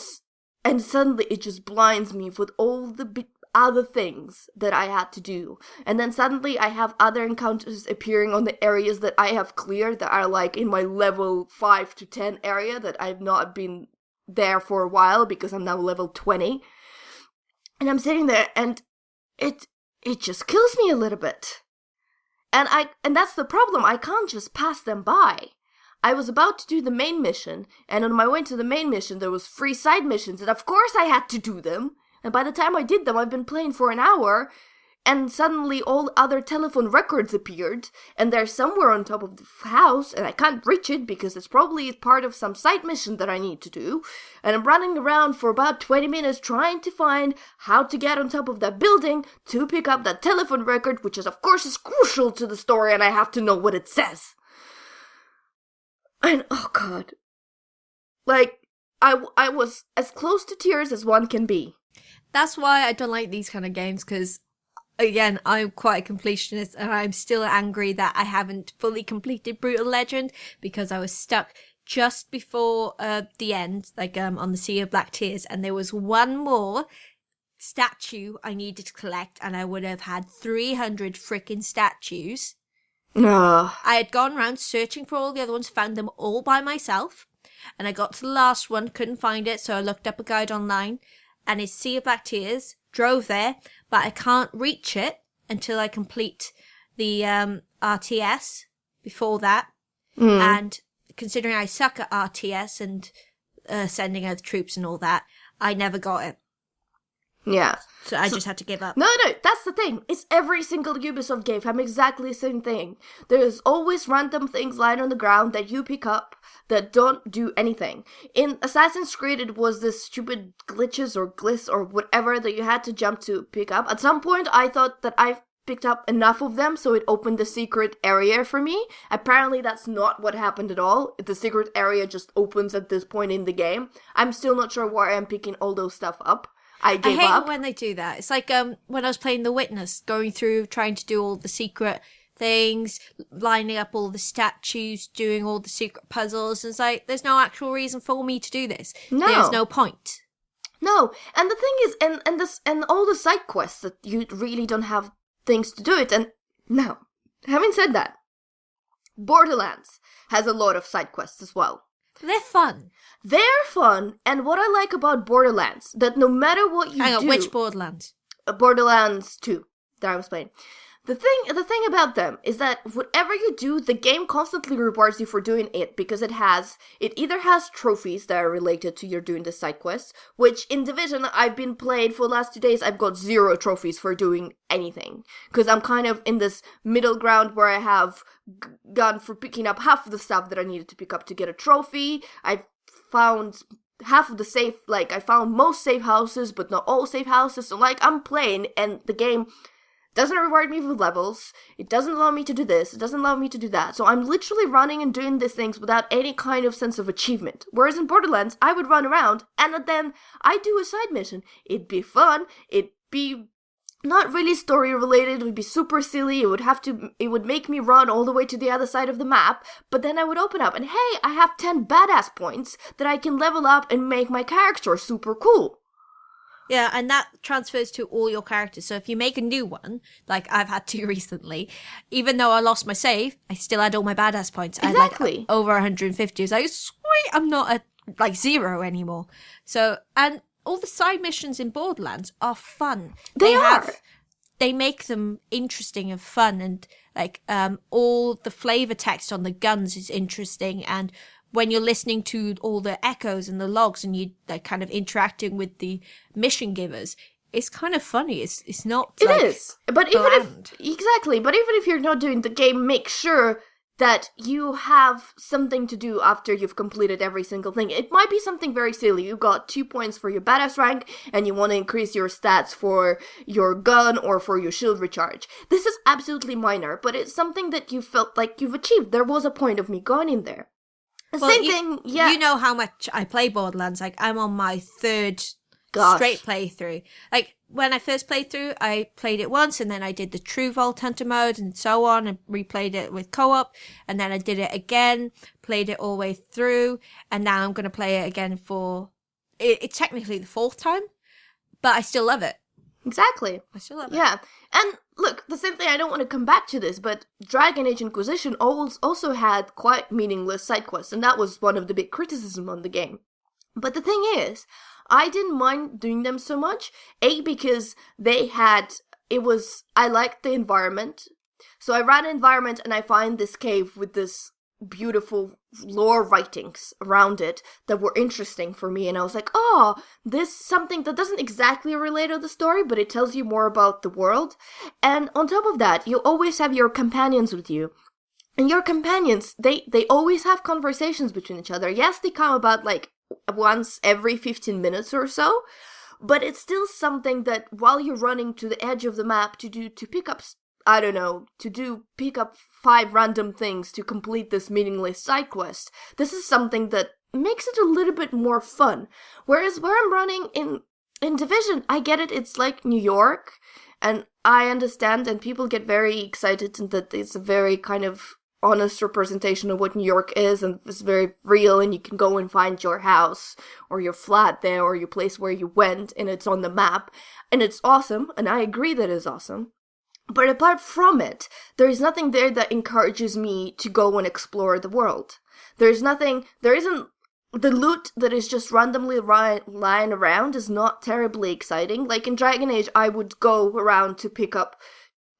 suddenly it just blinds me with all the other things that I had to do. And then suddenly I have other encounters appearing on the areas that I have cleared that are like in my level 5 to 10 area that I've not been there for a while because I'm now level 20. And I'm sitting there, and it just kills me a little bit. And that's the problem. I can't just pass them by. I was about to do the main mission, and on my way to the main mission there was 3 side missions, and of course I had to do them. And by the time I did them, I've been playing for an hour, and suddenly all other telephone records appeared, and they're somewhere on top of the house, and I can't reach it because it's probably part of some side mission that I need to do, and I'm running around for about 20 minutes trying to find how to get on top of that building to pick up that telephone record, which is crucial to the story, and I have to know what it says. And, oh god. Like, I was as close to tears as one can be. That's why I don't like these kind of games, because, again, I'm quite a completionist, and I'm still angry that I haven't fully completed Brutal Legend, because I was stuck just before the end, like on the Sea of Black Tears, and there was one more statue I needed to collect, and I would have had 300 frickin' statues. Ugh. I had gone around searching for all the other ones, found them all by myself, and I got to the last one, couldn't find it, so I looked up a guide online, and it's Sea of Black Tears, drove there, but I can't reach it until I complete the RTS before that, and considering I suck at RTS and sending out the troops and all that, I never got it. Yeah. So I just had to give up. No, that's the thing. It's every single Ubisoft game. I'm exactly the same thing. There's always random things lying on the ground that you pick up that don't do anything. In Assassin's Creed, it was this stupid glitches or glyphs or whatever that you had to jump to pick up. At some point, I thought that I picked up enough of them, so it opened the secret area for me. Apparently, that's not what happened at all. The secret area just opens at this point in the game. I'm still not sure why I'm picking all those stuff up. I gave hate up when they do that. It's like when I was playing The Witness, going through, trying to do all the secret things, lining up all the statues, doing all the secret puzzles. And it's like, there's no actual reason for me to do this. No. There's no point. No, and the thing is, and all the side quests that you really don't have things to do it. And now, having said that, Borderlands has a lot of side quests as well. They're fun. They're fun, and what I like about Borderlands, that no matter what you Hang on, do... which Borderlands? Borderlands 2, that I was playing. The thing about them is that whatever you do, the game constantly rewards you for doing it, because it either has trophies that are related to your doing the side quests, which in Division I've been playing for the last 2 days, I've got 0 trophies for doing anything, because I'm kind of in this middle ground where I have gone for picking up half of the stuff that I needed to pick up to get a trophy. I've found half of the I found most safe houses, but not all safe houses, so I'm playing, and the game doesn't reward me with levels, it doesn't allow me to do this, it doesn't allow me to do that, so I'm literally running and doing these things without any kind of sense of achievement. Whereas in Borderlands, I would run around, and then I do a side mission. It'd be fun, it'd be not really story related, it would be super silly, it would make me run all the way to the other side of the map, but then I would open up, and hey, I have 10 badass points that I can level up and make my character super cool. Yeah, and that transfers to all your characters. So if you make a new one, like I've had to recently, even though I lost my save, I still had all my badass points. Exactly. I had over 150. I was like, sweet, I'm not at 0 anymore. So, and all the side missions in Borderlands are fun. They make them interesting and fun, and all the flavor text on the guns is interesting, and when you're listening to all the echoes and the logs and you kind of interacting with the mission givers, it's kind of funny. It's not It is. But bland. even if you're not doing the game, make sure that you have something to do after you've completed every single thing. It might be something very silly. You got 2 points for your badass rank and you want to increase your stats for your gun or for your shield recharge. This is absolutely minor, but it's something that you felt like you've achieved. There was a point of me going in there. Same thing, yeah. You know how much I play Borderlands. I'm on my 3rd straight playthrough. When I first played through, I played it once, and then I did the True Vault Hunter mode and so on, and replayed it with co-op, and then I did it again, played it all the way through, and now I'm going to play it again for... It's technically the 4th time, but I still love it. Exactly. I still love it. Yeah. And look, the same thing, I don't want to come back to this, but Dragon Age Inquisition also had quite meaningless side quests, and that was one of the big criticism on the game. But the thing is, I didn't mind doing them so much, because I liked the environment. So I ran an environment and I find this cave with this beautiful lore writings around it that were interesting for me, and I was like, oh, this is something that doesn't exactly relate to the story, but it tells you more about the world. And on top of that, you always have your companions with you. And your companions, they always have conversations between each other. Yes, they come about like once every 15 minutes or so, but it's still something that while you're running to the edge of the map to pick up, I don't know, pick up 5 random things to complete this meaningless side quest, this is something that makes it a little bit more fun. Whereas where I'm running in Division, I get it, it's like New York, and I understand, and people get very excited and that it's a very kind of honest representation of what New York is, and it's very real, and you can go and find your house or your flat there or your place where you went, and it's on the map, and it's awesome, and I agree that it's awesome. But apart from it, there is nothing there that encourages me to go and explore the world. There isn't the loot that is just randomly lying around is not terribly exciting. Like in Dragon Age, I would go around to pick up,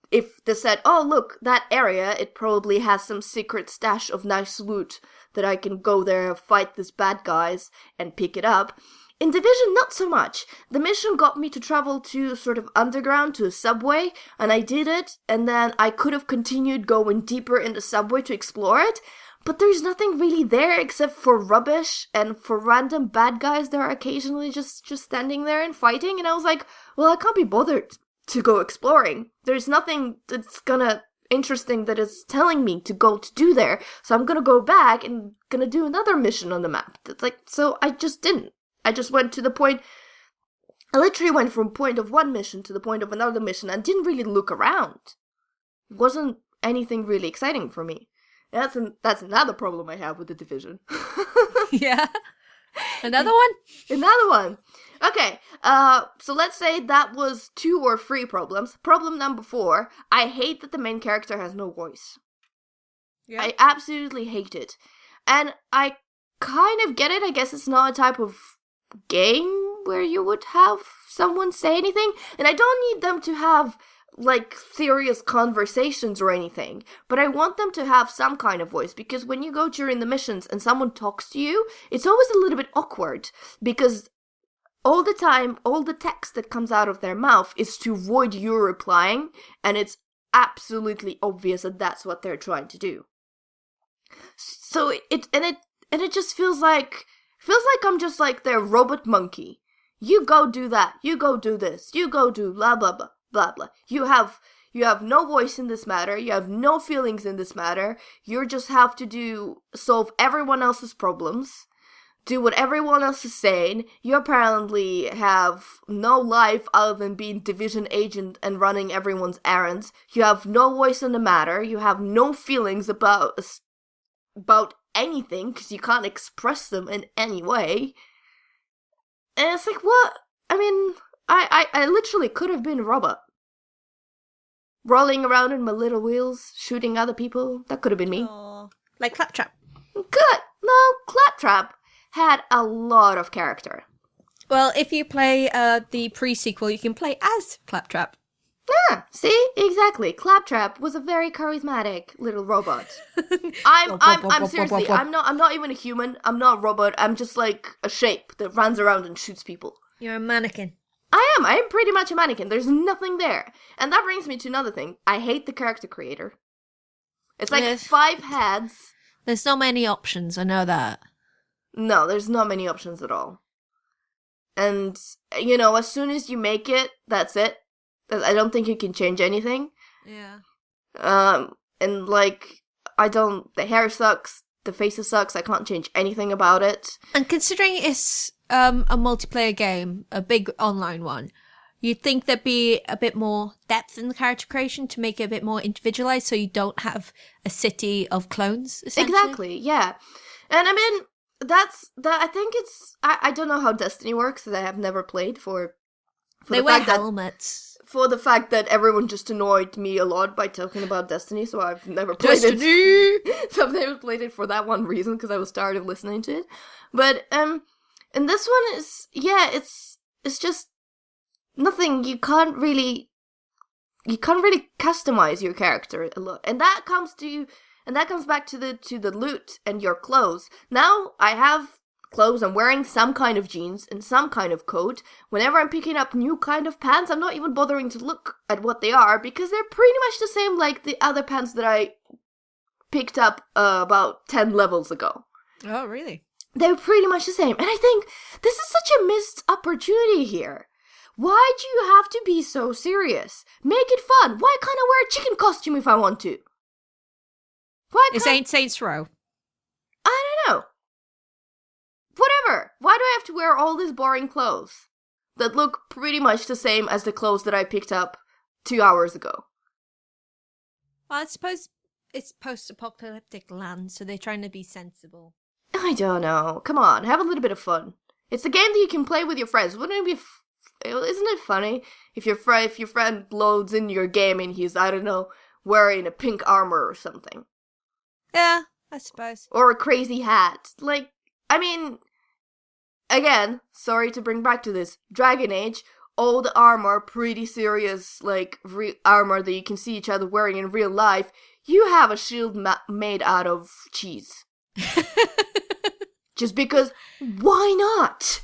if they said, oh look, that area, it probably has some secret stash of nice loot that I can go there, fight these bad guys, and pick it up. In Division, not so much. The mission got me to travel to sort of underground, to a subway, and I did it, and then I could have continued going deeper in the subway to explore it, but there's nothing really there except for rubbish and for random bad guys that are occasionally just standing there and fighting, and I was like, well, I can't be bothered to go exploring. There's nothing that's interesting that is telling me to go to do there, so I'm gonna go back and gonna do another mission on the map. That's like, so I just didn't. I just went to the point, I literally went from point of one mission to the point of another mission and didn't really look around. It wasn't anything really exciting for me. That's another problem I have with the Division. Yeah. Another one? Another one. Okay, so let's say that was 2 or 3 problems. Problem number 4, I hate that the main character has no voice. Yeah. I absolutely hate it. And I kind of get it. I guess it's not a type of game where you would have someone say anything. And I don't need them to have, like, serious conversations or anything. But I want them to have some kind of voice. Because when you go during the missions and someone talks to you, it's always a little bit awkward. Because all the time, all the text that comes out of their mouth is to avoid you replying, and it's absolutely obvious that that's what they're trying to do. So it just feels like I'm just like their robot monkey. You go do that. You go do this. You go do blah blah blah blah blah. You have no voice in this matter. You have no feelings in this matter. You just have to solve everyone else's problems. Do what everyone else is saying. You apparently have no life other than being Division agent and running everyone's errands. You have no voice in the matter. You have no feelings about anything because you can't express them in any way. And it's like, what? I mean, I literally could have been a robot. Rolling around in my little wheels, shooting other people. That could have been me. Aww. Like Claptrap. Good. No, Claptrap had a lot of character. Well, if you play the pre-sequel, you can play as Claptrap. Yeah, see? Exactly. Claptrap was a very charismatic little robot. I'm seriously, I'm not even a human. I'm not a robot. I'm just like a shape that runs around and shoots people. You're a mannequin. I'm pretty much a mannequin. There's nothing there. And that brings me to another thing. I hate the character creator. It's like 5 heads. There's not many options, I know that. No, there's not many options at all. And, you know, as soon as you make it, that's it. I don't think you can change anything. Yeah. And, like, the hair sucks, the faces sucks, I can't change anything about it. And considering it's a multiplayer game, a big online one, you'd think there'd be a bit more depth in the character creation to make it a bit more individualized so you don't have a city of clones, essentially. Exactly, yeah. And I mean, I think it's, I don't know how Destiny works, that I have never played for they wear helmets. For the fact that everyone just annoyed me a lot by talking about Destiny, so I've never played Destiny! it. So I've never played it for that one reason, because I was tired of listening to it. But, and this one is, yeah, it's just nothing. You can't really customize your character a lot. And that comes to And that comes back to the loot and your clothes. Now I have clothes, I'm wearing some kind of jeans and some kind of coat. Whenever I'm picking up new kind of pants, I'm not even bothering to look at what they are because they're pretty much the same like the other pants that I picked up about 10 levels ago. Oh, really? They're pretty much the same. And I think this is such a missed opportunity here. Why do you have to be so serious? Make it fun. Why can't I wear a chicken costume if I want to? Why This ain't Saints Row. I don't know. Whatever. Why do I have to wear all these boring clothes that look pretty much the same as the clothes that I picked up 2 hours ago? Well, I suppose it's post-apocalyptic land, so they're trying to be sensible. I don't know. Come on, have a little bit of fun. It's a game that you can play with your friends. Wouldn't it be... Isn't it funny if your friend loads in your game and he's, I don't know, wearing a pink armor or something? Yeah, I suppose. Or a crazy hat. Like, I mean, again, sorry to bring back to this, Dragon Age, old armor, pretty serious, like, armor that you can see each other wearing in real life. You have a shield made out of cheese. Just because, why not?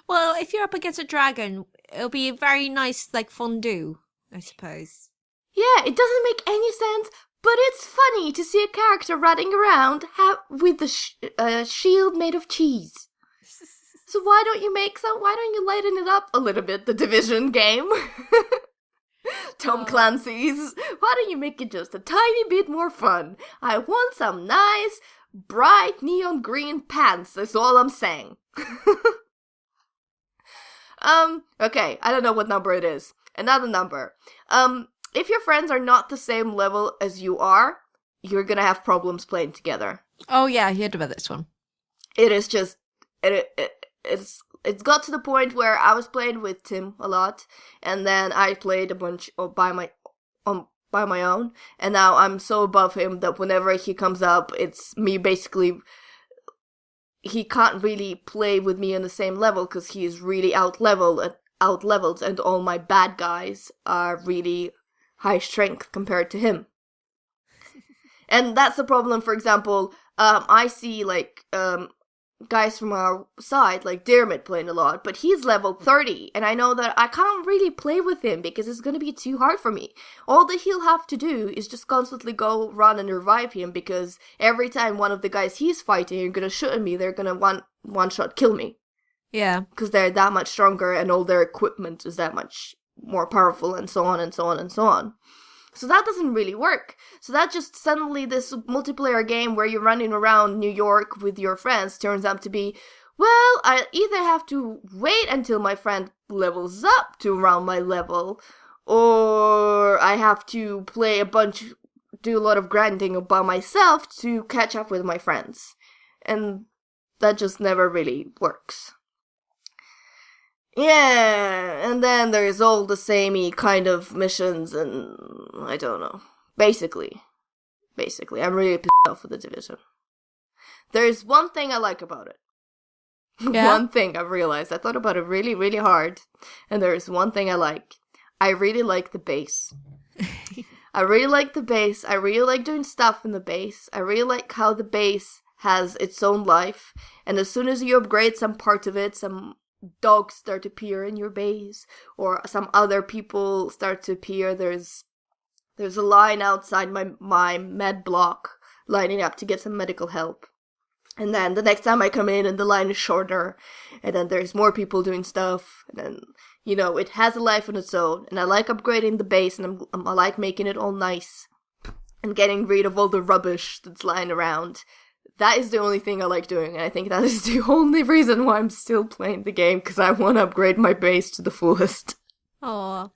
Well, if you're up against a dragon, it'll be a very nice, like, fondue, I suppose. Yeah, it doesn't make any sense, but it's funny to see a character running around with the shield made of cheese. So why don't you lighten it up a little bit, the Division game? Tom Clancy's. Why don't you make it just a tiny bit more fun? I want some nice, bright neon green pants, that's all I'm saying. Okay, I don't know what number it is. Another number. If your friends are not the same level as you are, you're gonna have problems playing together. Oh yeah, I heard about this one. It is just, it's got to the point where I was playing with Tim a lot, and then I played a bunch by my own, and now I'm so above him that whenever he comes up, it's me basically. He can't really play with me on the same level because he is really out-leveled, and all my bad guys are really high strength compared to him. And that's the problem. For example, I see like guys from our side, like Dermot, playing a lot, but he's level 30, and I know that I can't really play with him because it's going to be too hard for me. All that he'll have to do is just constantly go run and revive him, because every time one of the guys he's fighting are going to shoot at me, they're going to one-shot kill me. Yeah. Because they're that much stronger and all their equipment is that much more powerful, and so on and so on and so on. So that doesn't really work. So that just suddenly this multiplayer game where you're running around New York with your friends turns out to be, well, I either have to wait until my friend levels up to around my level, or I have to do a lot of grinding by myself to catch up with my friends. And that just never really works. Yeah, and then there's all the samey kind of missions, and I don't know. Basically, I'm really pissed off with the Division. There's one thing I like about it. Yeah? One thing I've realized. I thought about it really, really hard, and there's one thing I like. I really like the base. I really like the base. I really like doing stuff in the base. I really like how the base has its own life, and as soon as you upgrade some part of it, some dogs start to appear in your base, or some other people start to appear. There's a line outside my med block lining up to get some medical help. And then the next time I come in and the line is shorter, and then there's more people doing stuff, and then, you know, it has a life on its own. And I like upgrading the base, and I like making it all nice and getting rid of all the rubbish that's lying around. That is the only thing I like doing, and I think that is the only reason why I'm still playing the game, because I want to upgrade my base to the fullest. Oh,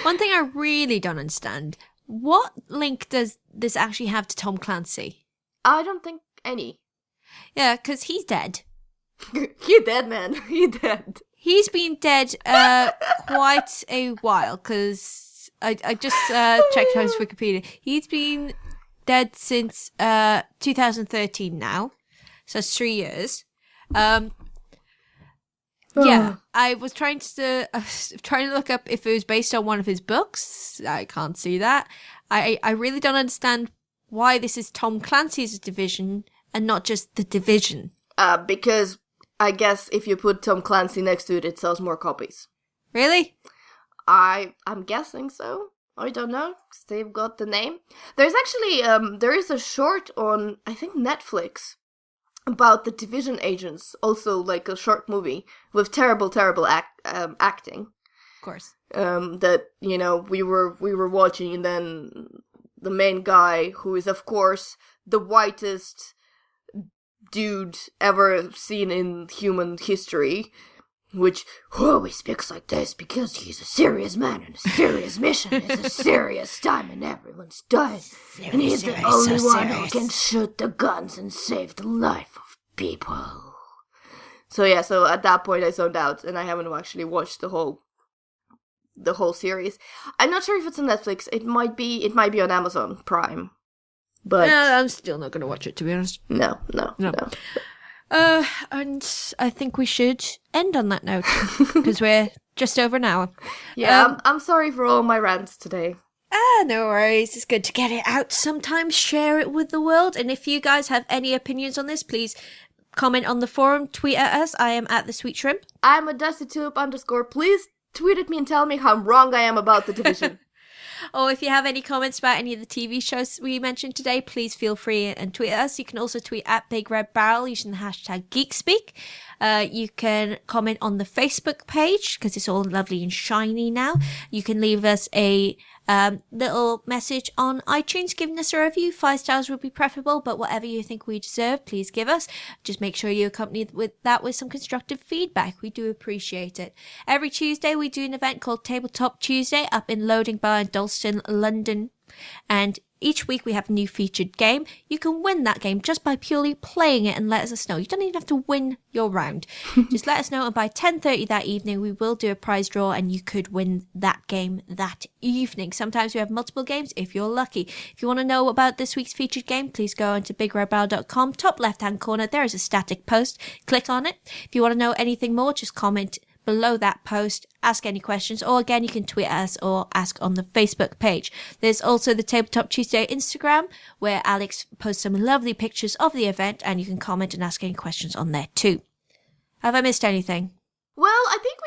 one thing I really don't understand, what link does this actually have to Tom Clancy? I don't think any. Yeah, because he's dead. You're dead, man. You're dead. He's been dead quite a while, because I just checked out his Wikipedia. He's been dead since 2013 now, so it's 3 years. Yeah, I was trying to look up if it was based on one of his books. I can't see that. I really don't understand why this is Tom Clancy's division and not just the Division. Because I guess if you put Tom Clancy next to it, it sells more copies. Really? I'm guessing so. I don't know, because they've got the name. There's actually, there is a short on, I think, Netflix about the Division agents. Also, like, a short movie with terrible acting. Of course. That, you know, we were watching, and then the main guy, who is, of course, the whitest dude ever seen in human history, which, he speaks like this because he's a serious man and a serious mission. It's a serious time and everyone's dying. And he's the only one who can shoot the guns and save the life of people. So yeah, so at that point I zoned out and I haven't actually watched the whole series. I'm not sure if it's on Netflix. It might be on Amazon Prime. But I'm still not going to watch it, to be honest. No. And I think we should end on that note, because we're just over an hour. Yeah, I'm sorry for all my rants today. No worries. It's good to get it out sometimes, share it with the world. And if you guys have any opinions on this, please comment on the forum, tweet at us. I am at the Sweet Shrimp. I'm a DustyTulip_. Please tweet at me and tell me how wrong I am about the Division. Or if you have any comments about any of the TV shows we mentioned today, please feel free and tweet us. You can also tweet at Big Red Barrel using the hashtag Geek Speak. You can comment on the Facebook page because it's all lovely and shiny now. You can leave us a little message on iTunes giving us a review. 5 stars would be preferable, but whatever you think we deserve, please give us. Just make sure you accompany with some constructive feedback. We do appreciate it. Every Tuesday we do an event called Tabletop Tuesday up in Loading Bar in Dalston, London. And each week we have a new featured game. You can win that game just by purely playing it and let us know. You don't even have to win your round. Just let us know, and by 10:30 that evening we will do a prize draw and you could win that game that evening. Sometimes we have multiple games if you're lucky. If you want to know about this week's featured game, please go onto bigredbarrel.com. Top left hand corner there is a static post. Click on it. If you want to know anything more, just comment below that post, ask any questions, or again, you can tweet us or ask on the Facebook page. There's also the Tabletop Tuesday Instagram, where Alex posts some lovely pictures of the event, and you can comment and ask any questions on there too. Have I missed anything? Well, I think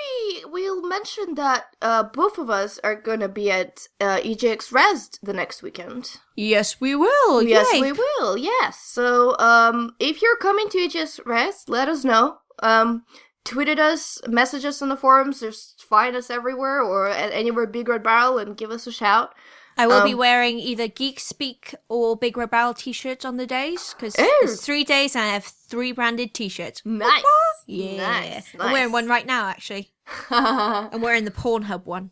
we'll mention that both of us are going to be at EGX Rezzed the next weekend. Yes, we will. Yes, Yay. we will. Yes. So, if you're coming to EGX Rezzed, let us know. Tweet at us, message us on the forums, just find us everywhere or at anywhere Big Red Barrel and give us a shout. I will be wearing either Geek Speak or Big Red Barrel t-shirts on the days, because it's 3 days and I have 3 branded t-shirts. Nice. Yeah. Nice. I'm wearing one right now, actually. I'm wearing the Pornhub one.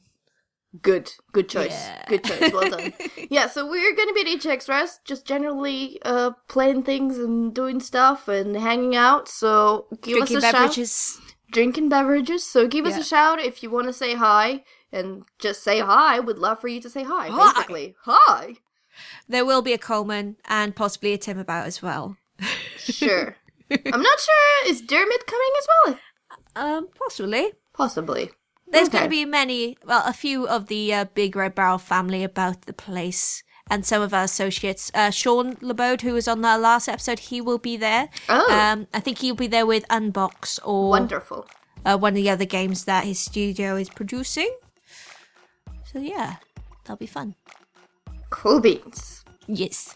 Good choice. Yeah. Good choice. Well done. Yeah, so we're going to be at EGX Rezzed, just generally playing things and doing stuff and hanging out. So give us a shout. Drinking beverages. So give us a shout if you want to say hi. And just say hi. We'd love for you to say hi, basically. Hi. There will be a Coleman and possibly a Tim about as well. Sure. I'm not sure. Is Dermot coming as well? Possibly. There's going to be a few of the Big Red Barrel family about the place, and some of our associates. Sean LeBode, who was on the last episode, he will be there. Oh. I think he'll be there with Unbox or wonderful. One of the other games that his studio is producing. So yeah, that'll be fun. Cool beans. Yes.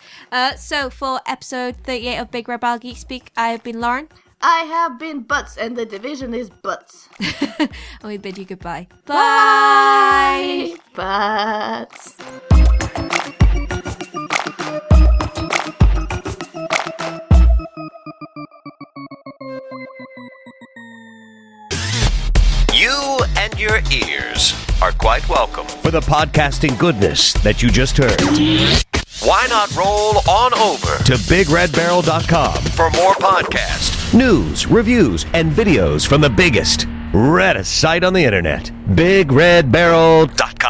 So for episode 38 of Big Red Barrel Geek Speak, I have been Lauren. I have been Butts, and the division is Butts. And we bid you goodbye. Bye! Butts. You and your ears are quite welcome for the podcasting goodness that you just heard. Why not roll on over to BigRedBarrel.com for more podcasts, news, reviews, and videos from the biggest, reddest site on the internet, BigRedBarrel.com.